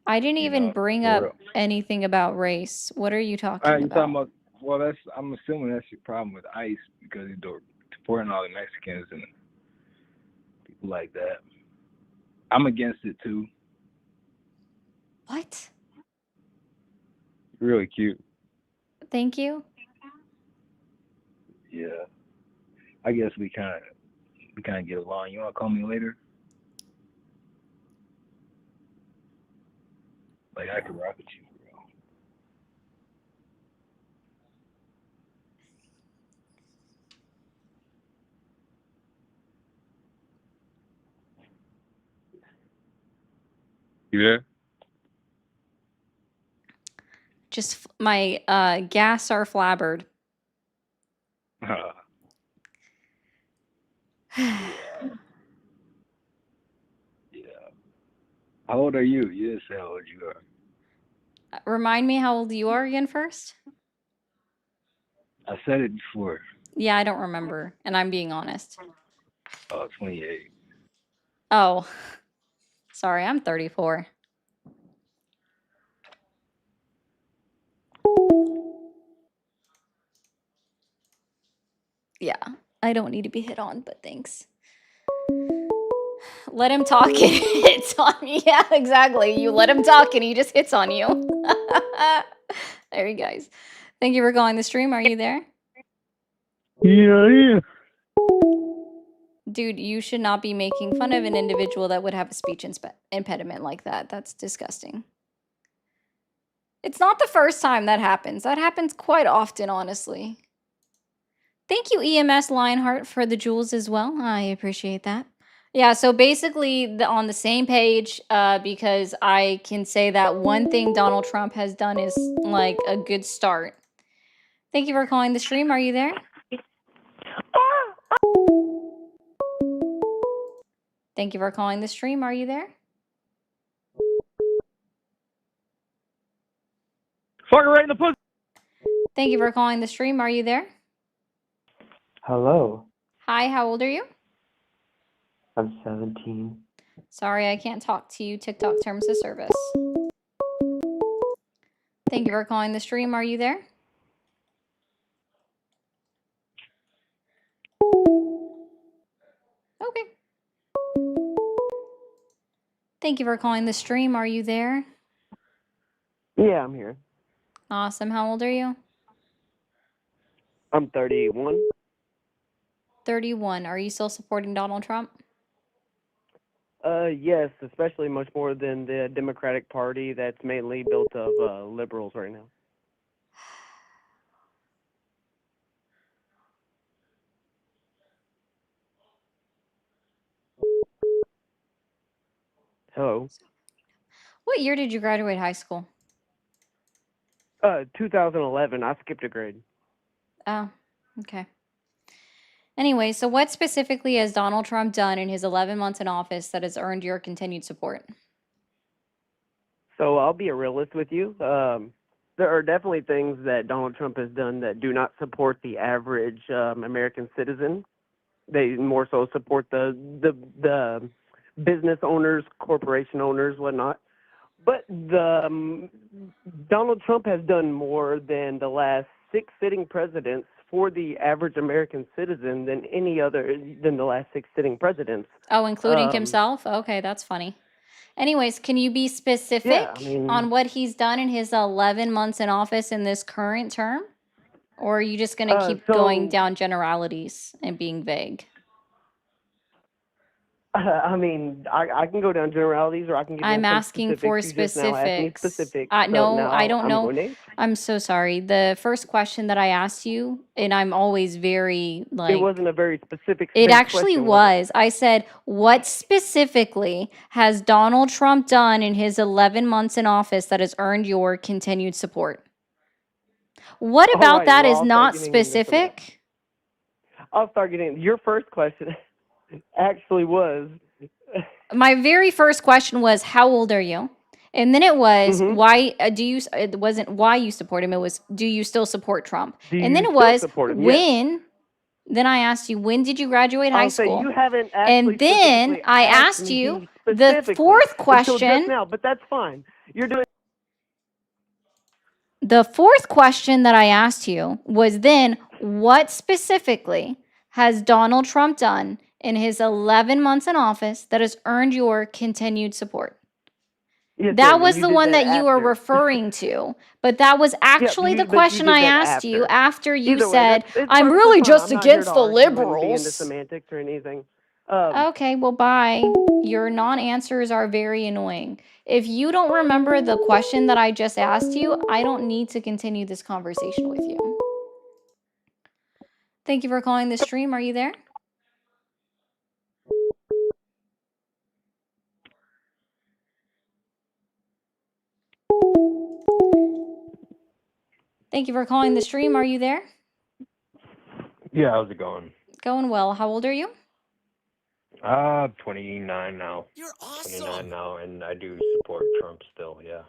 I didn't even bring for up real. anything about race. What are you talking You're talking about? about, well, I'm assuming that's your problem with ICE because you're deporting all the Mexicans and people like that. I'm against it too. What? Really cute. Thank you. Yeah. I guess we kind of get along. You want to call me later? Like I could rock with you, bro. You there? Just my gas are flabbered. How old are you? You didn't say how old you are. Remind me how old you are again first? I said it before. Yeah, I don't remember, and I'm being honest. 28. Oh, sorry, I'm 34. Yeah, I don't need to be hit on, but thanks. Let him talk and he hits on me. Yeah, exactly. You let him talk and he just hits on you. There you guys. Thank you for calling the stream. Are you there? Yeah. Dude, you should not be making fun of an individual that would have a speech impediment like that. That's disgusting. It's not the first time that happens. That happens quite often, honestly. Thank you, EMS Lionheart, for the jewels as well. I appreciate that. Yeah, so basically on the same page, because I can say that one thing Donald Trump has done is like a good start. Thank you for calling the stream. Are you there? Thank you for calling the stream. Are you there? Fuck her right in the pussy. Thank you for calling the stream. Are you there? Hello, Hi, how old are you? I'm 17. Sorry, I can't talk to you. TikTok terms of service. Thank you for calling the stream. Are you there? Okay. Thank you for calling the stream. Are you there? Yeah, I'm here. Awesome. How old are you? I'm 31. 31. Are you still supporting Donald Trump? Yes, especially much more than the Democratic Party that's mainly built of liberals right now. Hello. What year did you graduate high school? 2011. I skipped a grade. Oh, okay. Anyway, so what specifically has Donald Trump done in his 11 months in office that has earned your continued support? So I'll be a realist with you. There are definitely things that Donald Trump has done that do not support the average American citizen. They more so support the business owners, corporation owners, whatnot. But Donald Trump has done more than the last 6 sitting presidents for the average American citizen than the last 6 sitting presidents. Oh, including himself? Okay, that's funny. Anyways, can you be specific Yeah, I mean, on what he's done in his 11 months in office in this current term? Or are you just going to keep going so down generalities and being vague? I mean, I can go down generalities, or I can give you I'm some asking for specifics. You just now asked me specifics. specifics, so No, now I don't I'm know. going to. I'm so sorry. The first question that I asked you, and I'm always very It like, wasn't a very specific it vague actually question, was was. I said, what specifically has Donald Trump done in his 11 months in office that has earned your continued support? What it? All about right, that well, is I'll start not getting into some of that. specific? I'll start getting your first question. Actually, was My very first question was, how old are you? And then it was, Mhm. why do you, it wasn't why you support him, it was, do you still support Trump? Do And then you it still was, support him? Yes. when, then I asked you, when did you graduate high I'll say you school? haven't actually And then specifically I asked asked me you the specifically fourth until just question. now, but that's fine. You're doing. The fourth question that I asked you was then, what specifically has Donald Trump done in his 11 months in office that has earned your continued support? Yes, That ma'am, and was you the did one that that you were after. referring to, but that was Yeah, actually the but you question did I that asked you after. after you Either way, said, it's I'm perfectly really fine. just I'm not here against to the argue and be into liberals. semantics or anything. Okay, well, bye. Your non-answers are very annoying. If you don't remember the question that I just asked you, I don't need to continue this conversation with you. Thank you for calling the stream. Are you there? Thank you for calling the stream. Are you there? Yeah, how's it going? Going well. How old are you? 29 now. You're awesome. 29 now, and I do support Trump still, yeah.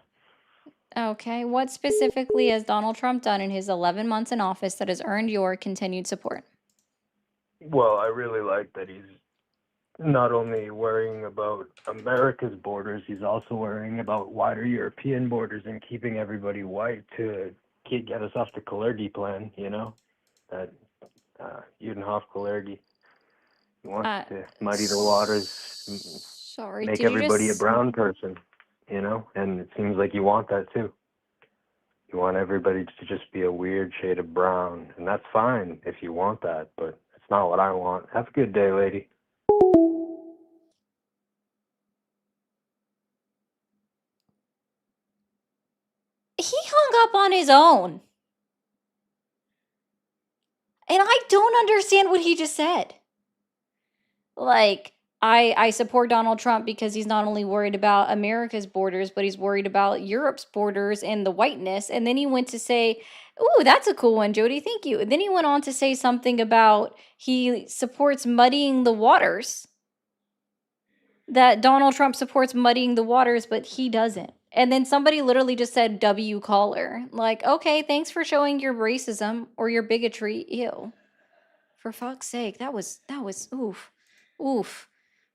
Okay. What specifically has Donald Trump done in his 11 months in office that has earned your continued support? Well, I really like that he's not only worrying about America's borders, he's also worrying about wider European borders and keeping everybody white to get us off the Kalergi plan, you know? That Judenhof-Kalergi. He wants to muddy the waters, Sorry, make did you everybody a just... brown person, you know? And it seems like you want that too. You want everybody to just be a weird shade of brown, and that's fine if you want that, but it's not what I want. Have a good day, lady. He hung up on his own. And I don't understand what he just said. Like, I support Donald Trump because he's not only worried about America's borders, but he's worried about Europe's borders and the whiteness. And then he went to say, ooh, that's a cool one, Jody. Thank you. And then he went on to say something about he supports muddying the waters. That Donald Trump supports muddying the waters, but he doesn't. And then somebody literally just said W caller. Like, okay, thanks for showing your racism or your bigotry. Ew. For fuck's sake, that was oof. Oof.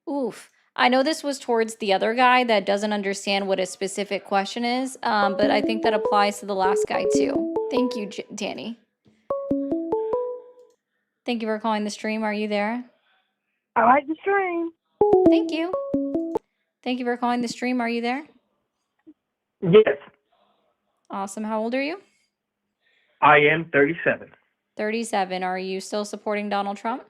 Oof. I know this was towards the other guy that doesn't understand what a specific question is, but I think that applies to the last guy too. Thank you, Danny. Thank you for calling the stream. Are you there? I like the stream. Thank you. Thank you for calling the stream. Are you there? Yes, Awesome. How old are you? I am 37. 37. Are you still supporting Donald Trump?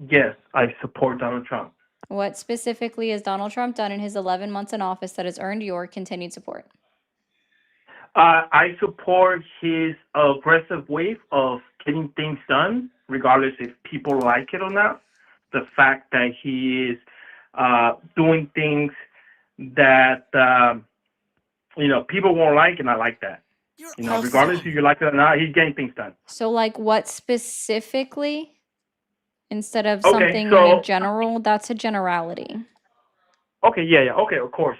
Yes, I support Donald Trump. What specifically has Donald Trump done in his 11 months in office that has earned your continued support? I support his aggressive way of getting things done, regardless if people like it or not. The fact that he is doing things that people won't like, and I like that. Regardless if you like it or not, he's getting things done. So, like, what specifically? Instead of Okay, something so- in general, that's a generality. Okay, yeah, okay, of course.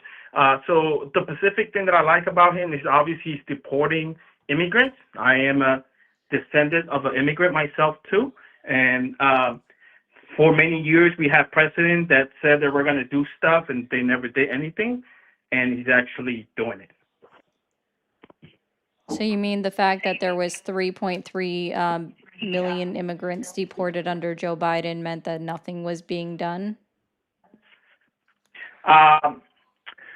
So the specific thing that I like about him is obviously he's deporting immigrants. I am a descendant of an immigrant myself too, and for many years we had presidents that said they were going to do stuff and they never did anything, and he's actually doing it. So you mean the fact that there was 3.3 million immigrants deported under Joe Biden meant that nothing was being done?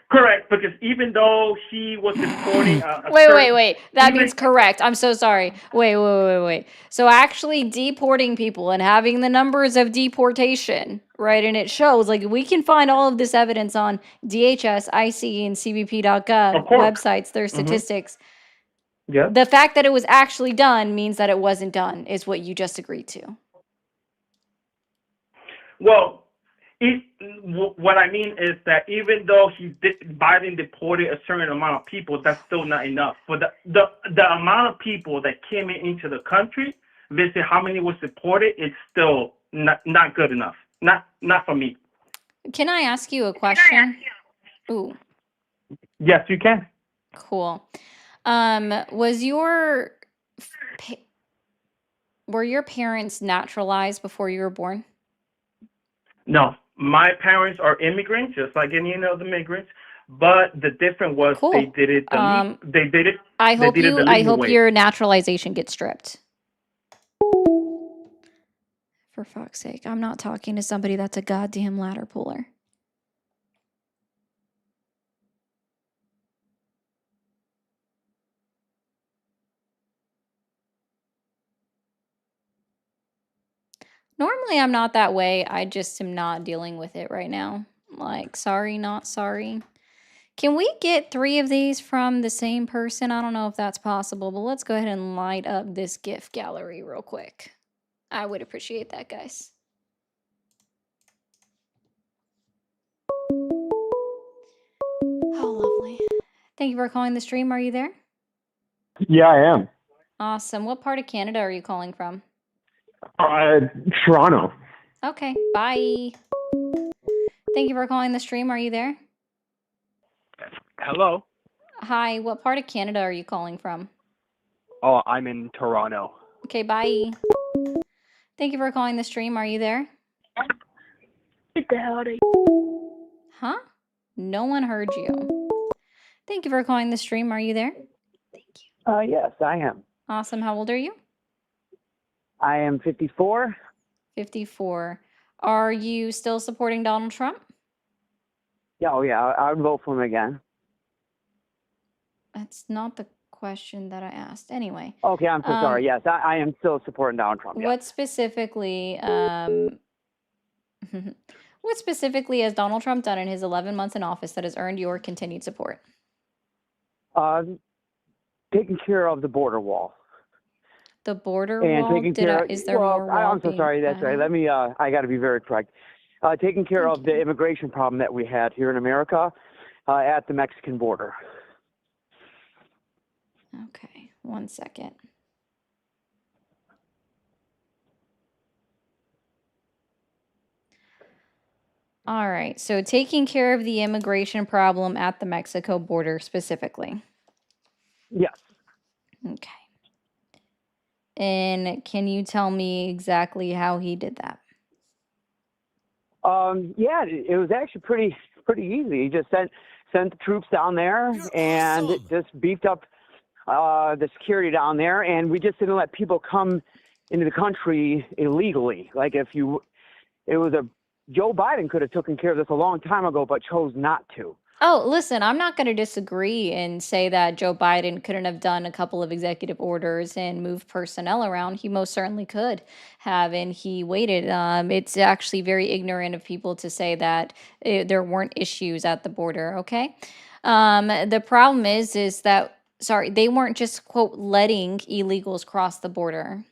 Correct, because even though he was deporting Wait. That means correct. I'm so sorry. Wait. So actually deporting people and having the numbers of deportation, right? And it shows, like, we can find all of this evidence on DHS, IC, and CBP.gov websites, their statistics. Yeah. The fact that it was actually done means that it wasn't done, is what you just agreed to. Well, what I mean is that even though Biden deported a certain amount of people, that's still not enough. For the amount of people that came into the country, visit how many was deported, it's still not good enough. Not for me. Can I ask you a question? Ooh, Yes, you can. cool. Were your parents naturalized before you were born? No, my parents are immigrants, just like any other immigrants. But the difference was they did it. They did it. I they hope did it the I legal hope way. your naturalization gets stripped. For fuck's sake, I'm not talking to somebody that's a goddamn ladder puller. Normally I'm not that way. I just am not dealing with it right now. Like, sorry, not sorry. Can we get 3 of these from the same person? I don't know if that's possible, but let's go ahead and light up this gift gallery real quick. I would appreciate that, guys. Oh, lovely. Thank you for calling the stream. Are you there? Yeah, I am. Awesome. What part of Canada are you calling from? Toronto. Okay, bye. Thank you for calling the stream. Are you there? Hello. Hi, what part of Canada are you calling from? Oh, I'm in Toronto. Okay, bye. Thank you for calling the stream. Are you there? What the hell are you? Huh? No one heard you. Thank you for calling the stream. Are you there? Yes, I am. Awesome. How old are you? I am 54. 54. Are you still supporting Donald Trump? Yeah, I would vote for him again. That's not the question that I asked. Anyway. Okay, I'm so sorry. Yes, I am still supporting Donald Trump. Yeah. What specifically what specifically has Donald Trump done in his 11 months in office that has earned your continued support? taking care of the border wall. The border And wall? taking care of, Is there well, more wall I'm so being sorry, that's right. added? Let me, I got to be very correct. Taking care of the immigration problem that we had here in America at the Mexican border. Okay, 1 second. All right, so taking care of the immigration problem at the Mexico border specifically. Yes. Okay. And can you tell me exactly how he did that? Yeah, it was actually pretty easy. He just sent the troops down there and just beefed up the security down there, and we just didn't let people come into the country illegally. Like Joe Biden could have taken care of this a long time ago, but chose not to. Oh, listen, I'm not going to disagree and say that Joe Biden couldn't have done a couple of executive orders and moved personnel around. He most certainly could have, and he waited. It's actually very ignorant of people to say that there weren't issues at the border, okay? The problem is that, sorry, they weren't just, quote, letting illegals cross the border.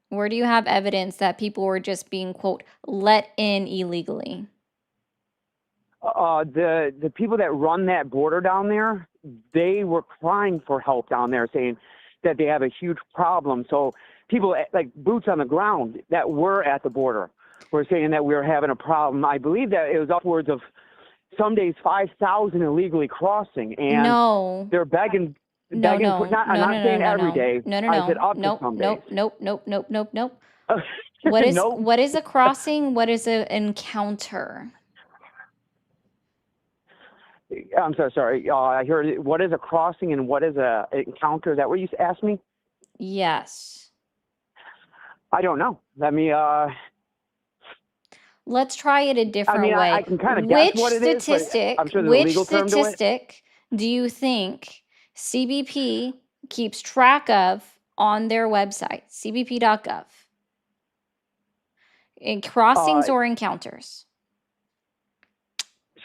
Where do you have evidence that people were just being, quote, let in illegally? The people that run that border down there, they were crying for help down there, saying that they have a huge problem. So people like boots on the ground that were at the border were saying that we were having a problem. I believe that it was upwards of some days 5,000 illegally crossing, and No. they're begging. No, begging no, for, not, no, I'm no, not no, saying no, every no. day. No, no, I said no. up to Nope, some nope, days. nope, nope, nope, nope, nope. What is Nope. what is a crossing? What is an encounter? I'm so sorry. I heard it. What is a crossing and what is a encounter? Is that what you asked me? Yes. I don't know. Let me. Let's try it a different I mean, way. I can kind of guess what it is, but I'm sure there's a Which legal term to it. statistic do you think CBP keeps track of on their website, cbp.gov? In crossings or encounters?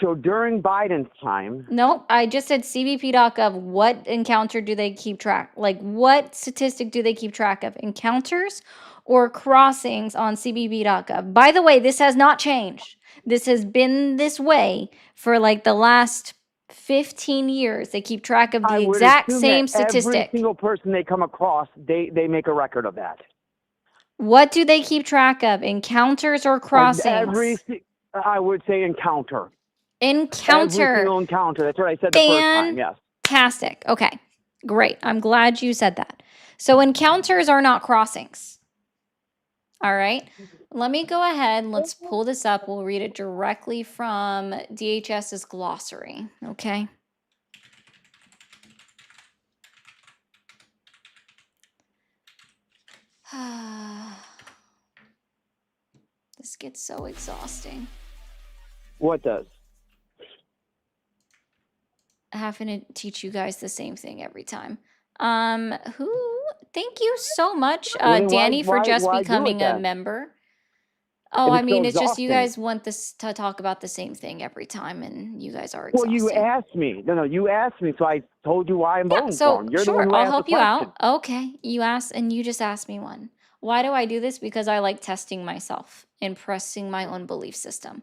So during Biden's time, Nope, I just said cbp.gov. What encounter do they keep track? Like, what statistic do they keep track of? Encounters or crossings on cbp.gov? By the way, this has not changed. This has been this way for like the last 15 years. They keep track of the I would exact assume same that every statistic. single person they come across, they make a record of that. What do they keep track of? Encounters or crossings? I would say encounter. Encounter. Every single encounter. That's what I said the first time. Yes. Fantastic. Okay, great. I'm glad you said that. So encounters are not crossings. All right. Let me go ahead. Let's pull this up. We'll read it directly from DHS's glossary. Okay. This gets so exhausting. What does? Having to teach you guys the same thing every time. Thank you so much, Danny, for just why do it becoming a then? member. Oh, If I it's mean, so it's just you exhausting. guys want this to talk about the same thing every time, and you guys are Well, exhausting. you asked me. No, you asked me, so I told you why I'm voting for So, him. You're the one sure, who I'll asked help the you question. out. Okay, you asked, and you just asked me one. Why do I do this? Because I like testing myself and pressing my own belief system.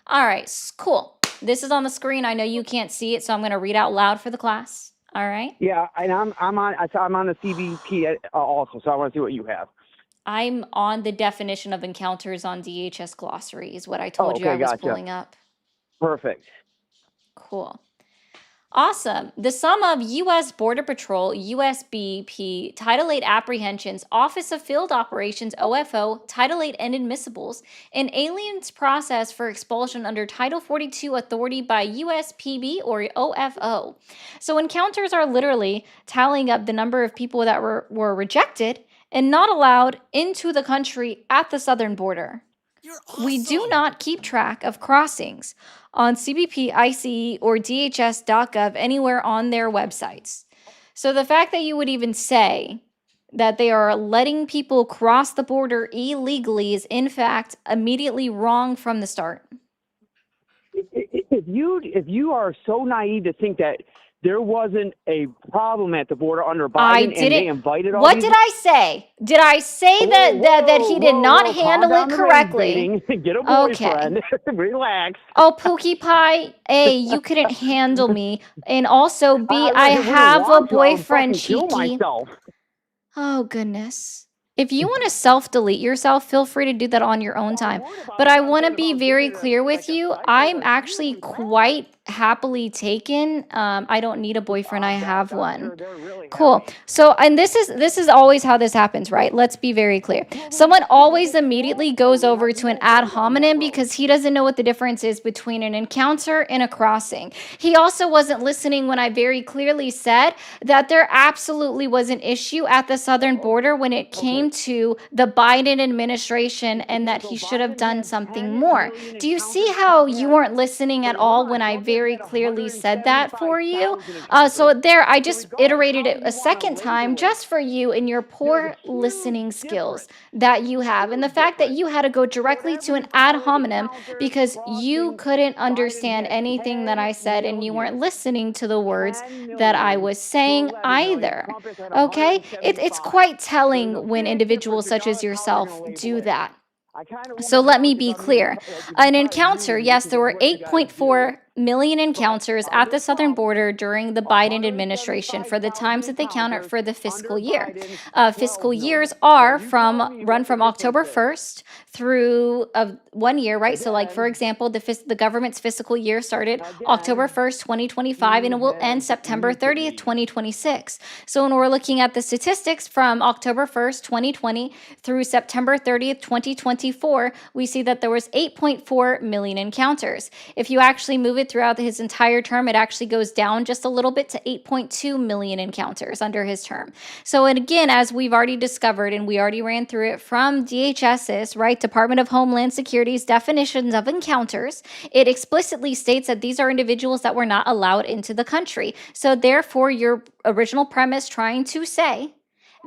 All right, cool. This is on the screen. I know you can't see it, so I'm going to read out loud for the class. All right. Yeah, and I'm on the CBP also, so I want to see what you have. I'm on the definition of encounters on DHS glossary, is what I told you okay, I was gotcha. pulling up. Perfect. Cool. Awesome. The sum of U.S. Border Patrol, USBP, Title 8 apprehensions, Office of Field Operations, OFO, Title 8 inadmissibles, and aliens process for expulsion under Title 42 authority by USPB or OFO. So encounters are literally tallying up the number of people that were rejected and not allowed into the country at the southern border. We do not keep track of crossings on CBP, ICE, or DHS.gov anywhere on their websites. So the fact that you would even say that they are letting people cross the border illegally is in fact immediately wrong from the start. If you are so naive to think that there wasn't a problem at the border under I Biden, and they didn't. invited all What these. did I say? Did I say that he did not Calm handle it down the rage correctly? baiting. Get a Okay. boyfriend. Relax. Oh, Pookie Pie, A, you couldn't handle me. And also, B, I if we didn't have a want to, I would boyfriend, fucking kill Cheeky. myself. Oh, goodness. If you want to self-delete yourself, feel free to do that on your own time. But I want to be very clear with you. I'm actually quite happily taken. I don't need a boyfriend. I have one. Cool. So, and this is always how this happens, right? Let's be very clear. Someone always immediately goes over to an ad hominem because he doesn't know what the difference is between an encounter and a crossing. He also wasn't listening when I very clearly said that there absolutely was an issue at the southern border when it came to the Biden administration and that he should have done something more. Do you see how you weren't listening at all when I very clearly said that for you? So there, I just iterated it a second time just for you and your poor listening skills that you have. And the fact that you had to go directly to an ad hominem because you couldn't understand anything that I said and you weren't listening to the words that I was saying either. Okay? It's quite telling when individuals such as yourself do that. So let me be clear. An encounter, yes, there were 8.4 million encounters at the southern border during the Biden administration for the times that they counted for the fiscal year. Fiscal years are run from October 1st through 1 year, right? So like, for example, the government's fiscal year started October 1st, 2025, and it will end September 30th, 2026. So when we're looking at the statistics from October 1st, 2020 through September 30th, 2024, we see that there was 8.4 million encounters. If you actually move it throughout his entire term, it actually goes down just a little bit to 8.2 million encounters under his term. So, and again, as we've already discovered, and we already ran through it from DHS's, right, Department of Homeland Security's definitions of encounters, it explicitly states that these are individuals that were not allowed into the country. So therefore, your original premise trying to say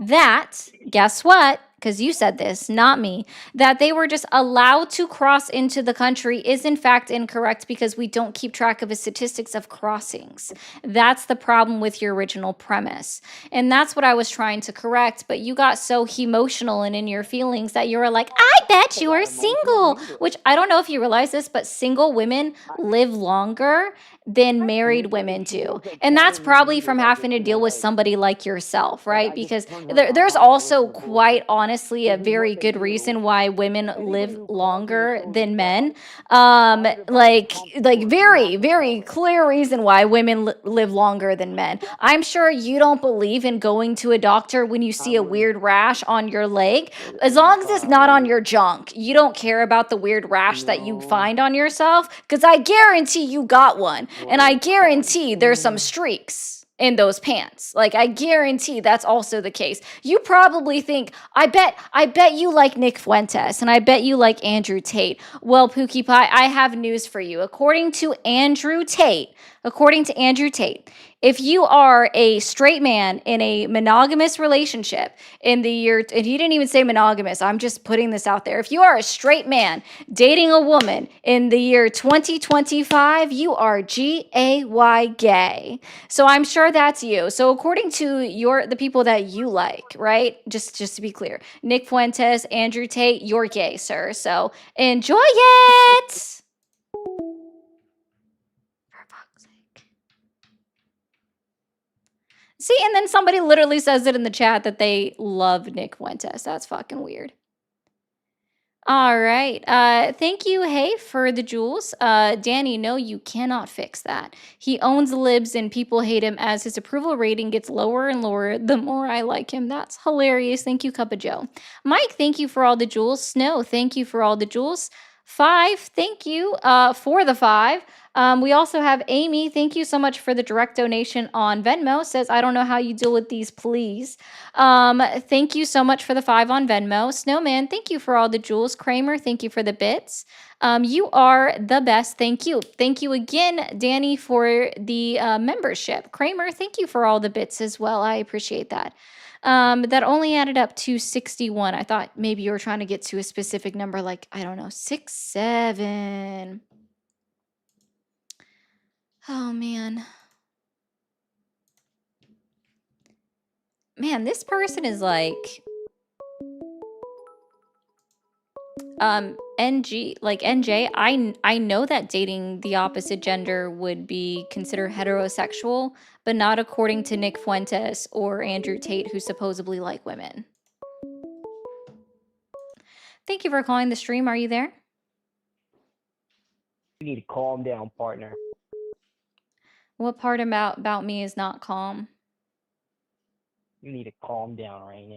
that, guess what? Because you said this, not me, that they were just allowed to cross into the country is in fact incorrect because we don't keep track of the statistics of crossings. That's the problem with your original premise. And that's what I was trying to correct, but you got so emotional and in your feelings that you were like, I bet you are single, which I don't know if you realize this, but single women live longer than married women do. And that's probably from having to deal with somebody like yourself, right? Because there's also quite honestly a very good reason why women live longer than men. Like very, very clear reason why women live longer than men. I'm sure you don't believe in going to a doctor when you see a weird rash on your leg. As long as it's not on your junk, you don't care about the weird rash that you find on yourself, because I guarantee you got one. And I guarantee there's some streaks in those pants. Like, I guarantee that's also the case. You probably think, I bet you like Nick Fuentes and I bet you like Andrew Tate. Well, Pookie Pie, I have news for you. According to Andrew Tate, if you are a straight man in a monogamous relationship in the year, and he didn't even say monogamous, I'm just putting this out there. If you are a straight man dating a woman in the year 2025, you are G-A-Y gay. So I'm sure that's you. So according to the people that you like, right? Just to be clear, Nick Fuentes, Andrew Tate, you're gay, sir. So enjoy it. See, and then somebody literally says it in the chat that they love Nick Fuentes. That's fucking weird. All right. Thank you, hey, for the jewels. Danny, no, you cannot fix that. He owns libs and people hate him as his approval rating gets lower and lower the more I like him. That's hilarious. Thank you, Cup of Joe. Mike, thank you for all the jewels. Snow, thank you for all the jewels. 5, thank you for the 5. We also have Amy. Thank you so much for the direct donation on Venmo. Says, I don't know how you deal with these, please. Thank you so much for the 5 on Venmo. Snowman, thank you for all the jewels. Kramer, thank you for the bits. You are the best. Thank you. Thank you again, Danny, for the membership. Kramer, thank you for all the bits as well. I appreciate that. That only added up to 61. I thought maybe you were trying to get to a specific number, like, I don't know, 6, 7. Oh, man. Man, this person is like NG, like NJ. I know that dating the opposite gender would be considered heterosexual, but not according to Nick Fuentes or Andrew Tate, who supposedly like women. Thank you for calling the stream. Are you there? You need to calm down, partner. What part about me is not calm? You need to calm down right now.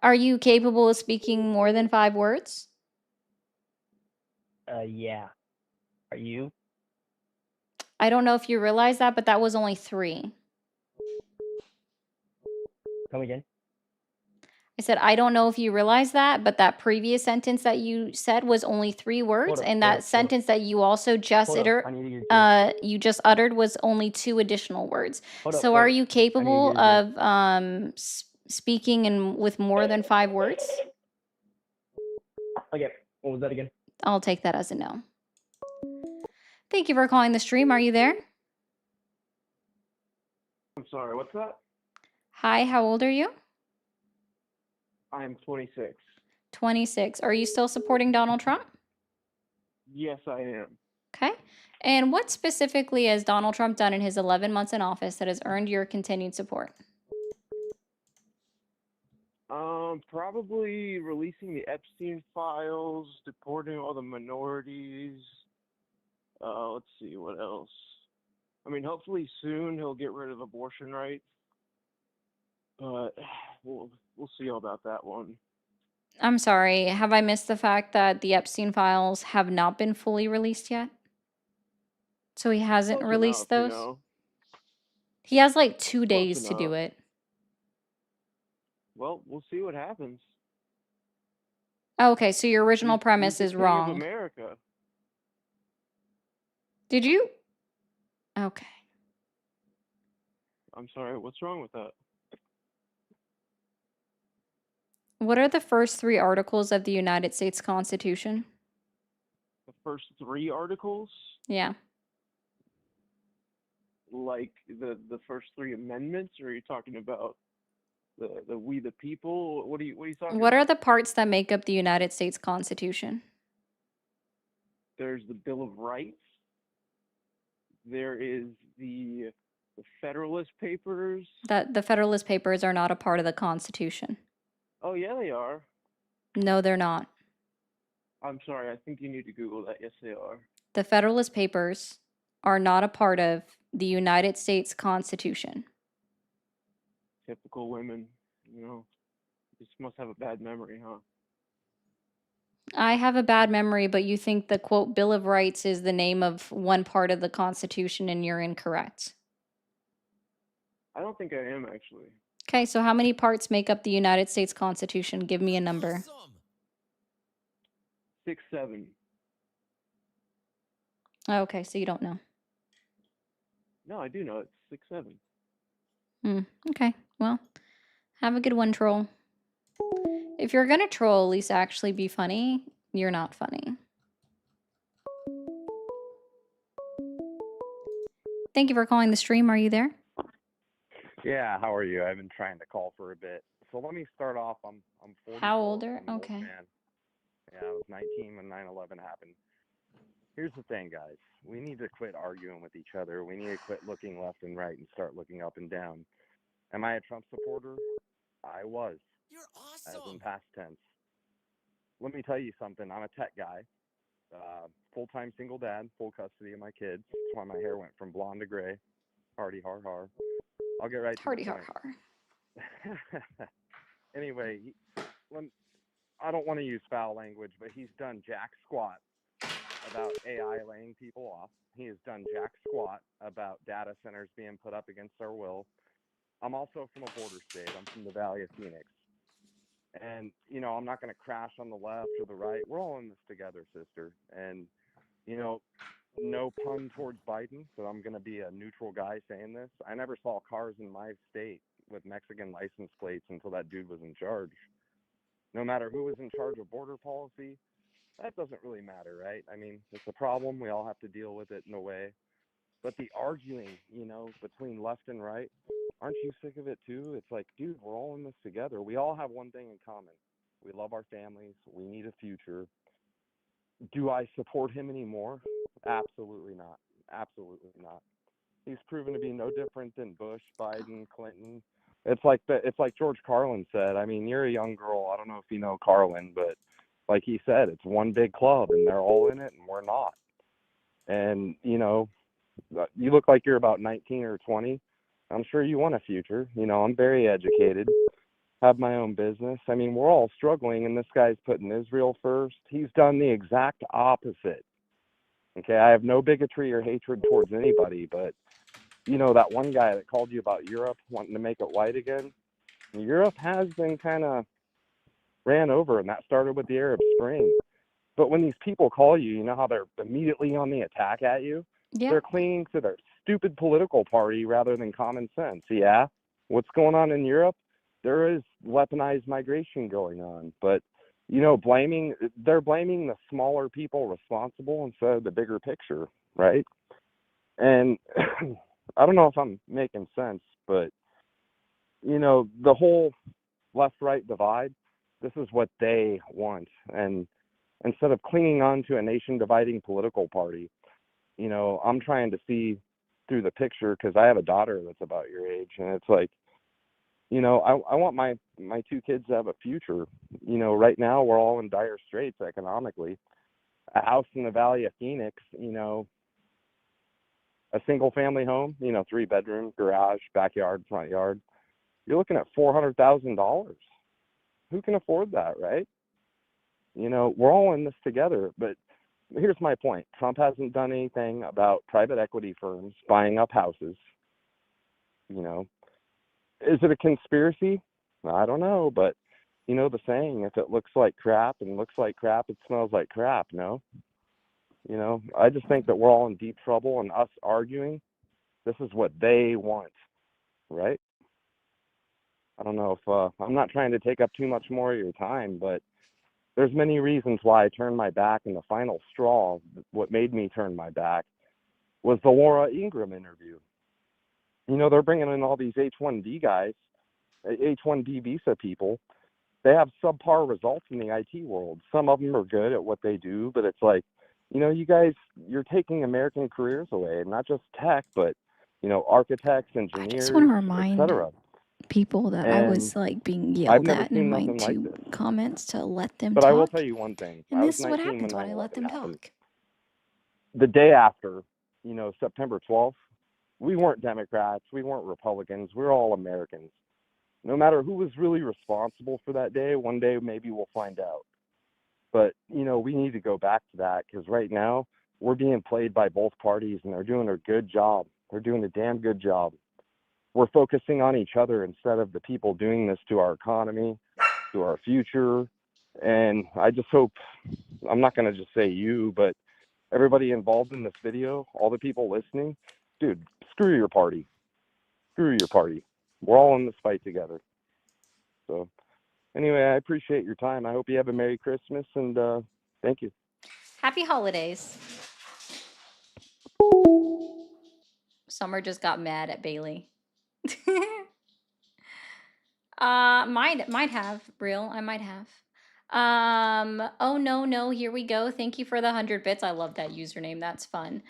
Are you capable of speaking more than 5 words? Yeah. Are you? I don't know if you realize that, but that was only 3. Come again? I said, I don't know if you realize that, but that previous sentence that you said was only 3 words, and that sentence that you also just Hold up. I need to get your drink. you just uttered was only 2 additional words. Hold up, So hold are up. you I need to capable get your drink. of speaking with more than 5 words? Okay. What was that again? I'll take that as a no. Thank you for calling the stream. Are you there? I'm sorry, what's that? Hi, how old are you? I'm 26. 26. Are you still supporting Donald Trump? Yes, I am. Okay. And what specifically has Donald Trump done in his 11 months in office that has earned your continued support? Probably releasing the Epstein files, deporting all the minorities. Let's see, what else? I mean, hopefully soon he'll get rid of abortion rights. But we'll see about that one. I'm sorry, have I missed the fact that the Epstein files have not been fully released yet? So he hasn't Close released enough, you those? know. He has like 2 Close days to do enough. it. Well, we'll see what happens. Oh, okay, so your original He's premise the is king of wrong. America. Did you? Okay. I'm sorry, what's wrong with that? What are the first 3 articles of the United States Constitution? The first 3 articles, Yeah. like the first 3 amendments, or are you talking about the we the people? What are you talking What are about? the parts that make up the United States Constitution? There's the Bill of Rights. There is the Federalist Papers. That the Federalist Papers are not a part of the Constitution. Oh yeah, they are. No, they're not. I'm sorry, I think you need to Google that. Yes, they are. The Federalist Papers are not a part of the United States Constitution. Typical women, you know. Just must have a bad memory, huh? I have a bad memory, but you think the quote Bill of Rights is the name of one part of the Constitution, and you're incorrect. I don't think I am actually. Okay, so how many parts make up the United States Constitution? Give me a number. 6, 7. Oh, okay, so you don't know. No, I do know it's 6, 7. Okay, well, have a good one, troll. If you're gonna troll, at least actually be funny. You're not funny. Thank you for calling the stream. Are you there? Yeah, how are you? I've been trying to call for a bit. So let me start off. I'm 44. How old are? I'm an old Okay. man. Yeah, I was 19 when 9/11 happened. Here's the thing, guys. We need to quit arguing with each other. We need to quit looking left and right and start looking up and down. Am I a Trump supporter? I was. You're awesome. As in past tense. Let me tell you something. I'm a tech guy. Full-time single dad, full custody of my kids. That's why my hair went from blonde to gray. Hardy har har. I'll get right to Hardy the har point. har. Anyway, I don't want to use foul language, but he's done jack squat about AI laying people off. He has done jack squat about data centers being put up against our will. I'm also from a border state. I'm from the Valley of Phoenix. And, you know, I'm not going to crash on the left or the right. We're all in this together, sister. And, you know, no pun towards Biden, so I'm going to be a neutral guy saying this. I never saw cars in my state with Mexican license plates until that dude was in charge. No matter who was in charge of border policy, that doesn't really matter, right? I mean, it's a problem. We all have to deal with it in a way. But the arguing, between left and right, aren't you sick of it too? It's like, dude, we're all in this together. We all have one thing in common. We love our families. We need a future. Do I support him anymore? Absolutely not. Absolutely not. He's proven to be no different than Bush, Biden, Clinton. It's like George Carlin said. I mean, you're a young girl. I don't know if you know Carlin, but like he said, it's one big club and they're all in it and we're not. And, you look like you're about 19 or 20. I'm sure you want a future. I'm very educated, have my own business. I mean, we're all struggling, and this guy's putting Israel first. He's done the exact opposite. Okay, I have no bigotry or hatred towards anybody, but, that one guy that called you about Europe wanting to make it white again, Europe has been kind of ran over, and that started with the Arab Spring. But when these people call you, you know how they're immediately on the attack at you? Yeah. They're clinging to their stupid political party rather than common sense. Yeah, what's going on in Europe? There is weaponized migration going on, but they're blaming the smaller people responsible instead of the bigger picture, right? And I don't know if I'm making sense, but the whole left-right divide, this is what they want. And instead of clinging on to a nation-dividing political party, I'm trying to see through the picture because I have a daughter that's about your age, and it's like, I want my two kids to have a future. Right now we're all in dire straits economically. A house in the Valley of Phoenix, a single family home, 3-bedroom, garage, backyard, front yard, you're looking at $400,000. Who can afford that, right? We're all in this together, but here's my point. Trump hasn't done anything about private equity firms buying up houses. Is it a conspiracy? I don't know, but the saying, if it looks like crap and looks like crap, it smells like crap, no? I just think that we're all in deep trouble, and us arguing, this is what they want, right? I don't know if I'm not trying to take up too much more of your time, but there's many reasons why I turned my back, and the final straw, what made me turn my back, was the Laura Ingraham interview. They're bringing in all these H-1B guys, H-1B visa people. They have subpar results in the IT world. Some of them are good at what they do, but it's like, you guys, you're taking American careers away, and not just tech, but, architects, I engineers, just want to remind etc. people that I And was like being I've yelled never at in seen my nothing like two this. comments to let them But I will talk. tell you one thing. And I this was is what 19 when happens when I let 9/11 them happened. talk. The day after, September 12th, we weren't Democrats, we weren't Republicans, we were all Americans. No matter who was really responsible for that day, one day maybe we'll find out. But, we need to go back to that, because right now we're being played by both parties, and they're doing a good job. They're doing a damn good job. We're focusing on each other instead of the people doing this to our economy, to our future. And I just hope, I'm not going to just say you, but everybody involved in this video, all the people listening, dude, screw your party. Screw your party. We're all in this fight together. So anyway, I appreciate your time. I hope you have a Merry Christmas, and thank you. Happy holidays. Summer just got mad at Bailey. Might have, real. I might have. Oh no, here we go. Thank you for the 100 bits. I love that username. That's fun.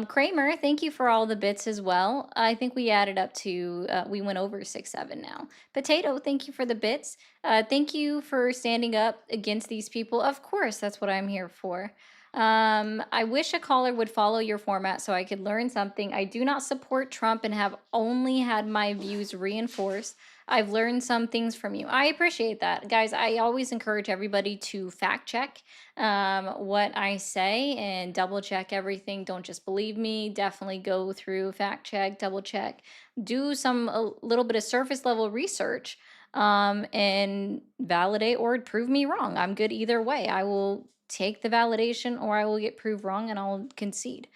Kramer, thank you for all the bits as well. I think we added up to we went over 6-7 now. Potato, thank you for the bits. Thank you for standing up against these people. Of course, that's what I'm here for. I wish a caller would follow your format so I could learn something. I do not support Trump and have only had my views reinforced. I've learned some things from you. I appreciate that. Guys, I always encourage everybody to fact check what I say and double check everything. Don't just believe me. Definitely go through, fact check, double check, do a little bit of surface level research and validate or prove me wrong. I'm good either way. I will take the validation or I will get proved wrong and I'll concede.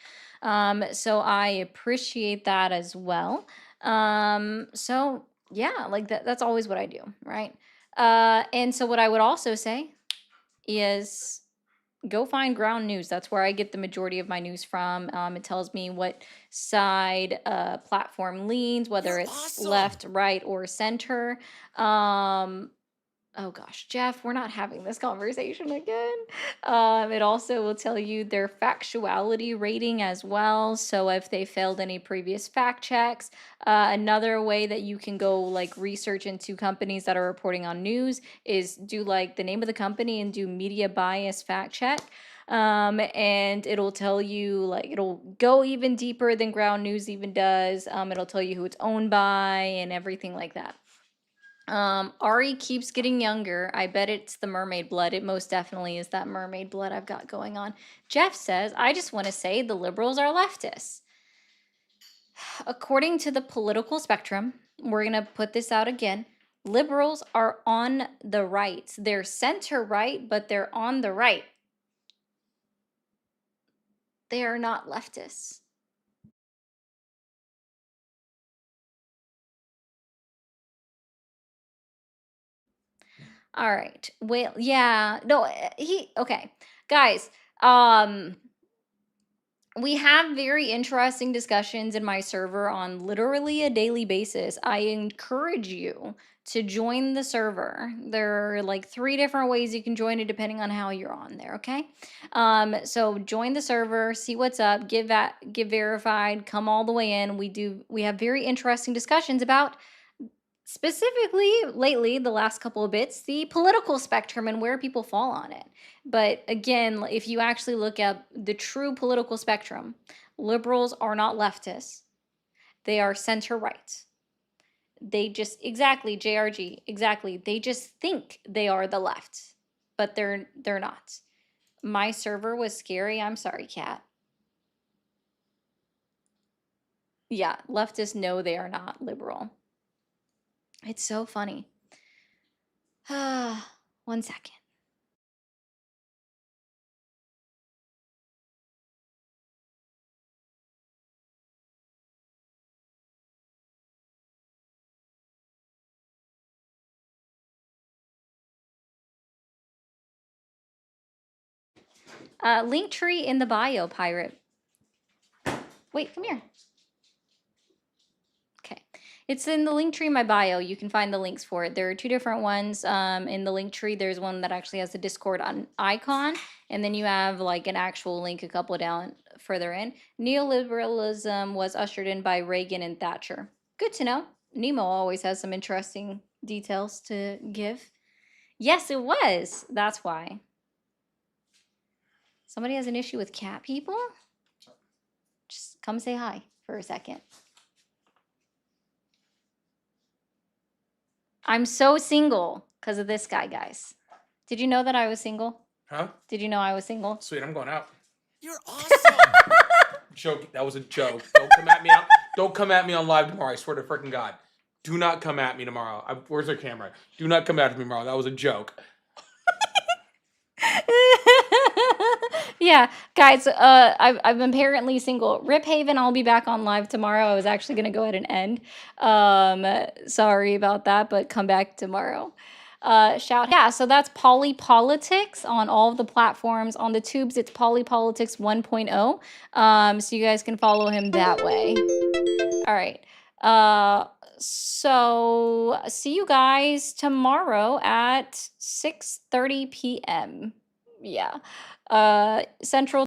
So I appreciate that as well. So yeah, like that's always what I do, right? And so what I would also say is go find Ground News. That's where I get the majority of my news from. It tells me what side platform leans, whether it's left, right, or center. Oh gosh, Jeff, we're not having this conversation again. It also will tell you their factuality rating as well. So if they failed any previous fact checks, another way that you can go like research into companies that are reporting on news is do like the name of the company and do media bias fact check. And it'll tell you like it'll go even deeper than Ground News even does. It'll tell you who it's owned by and everything like that. Ari keeps getting younger. I bet it's the mermaid blood. It most definitely is that mermaid blood I've got going on. Jeff says, I just want to say the liberals are leftists. According to the political spectrum, we're going to put this out again. Liberals are on the right. They're center right, but they're on the right. They are not leftists. All right. Well, yeah. No, okay. Guys, we have very interesting discussions in my server on literally a daily basis. I encourage you to join the server. There are like 3 different ways you can join it depending on how you're on there, okay? So join the server, see what's up, get verified, come all the way in. We have very interesting discussions about specifically lately, the last couple of bits, the political spectrum and where people fall on it. But again, if you actually look at the true political spectrum, liberals are not leftists. They are center right. They just, exactly, JRG, exactly. They just think they are the left, but they're not. My server was scary. I'm sorry, Kat. Yeah, leftists know they are not liberal. It's so funny. 1 second. Link tree in the bio, pirate. Wait, come here. Okay. It's in the link tree in my bio. You can find the links for it. There are 2 different ones. In the link tree, there's one that actually has the Discord icon, and then you have like an actual link a couple down further in. Neoliberalism was ushered in by Reagan and Thatcher. Good to know. Nemo always has some interesting details to give. Yes, it was. That's why. Somebody has an issue with cat people? Just come say hi for a second. I'm so single because of this guy, guys. Did you know that I was single? Huh? Did you know I was single? Sweet, I'm going out. You're awesome. Joke. That was a joke. Don't come at me out. Don't come at me on live tomorrow. I swear to freaking God. Do not come at me tomorrow. Where's our camera? Do not come at me tomorrow. That was a joke. Yeah, guys, I'm apparently single. Rip Haven, I'll be back on live tomorrow. I was actually going to go ahead and end. Sorry about that, but come back tomorrow. Yeah, so that's Polypolitics on all of the platforms. On the tubes, it's Polypolitics 1.0. So you guys can follow him that way. All right. So see you guys tomorrow at 6:30 p.m. Yeah. Central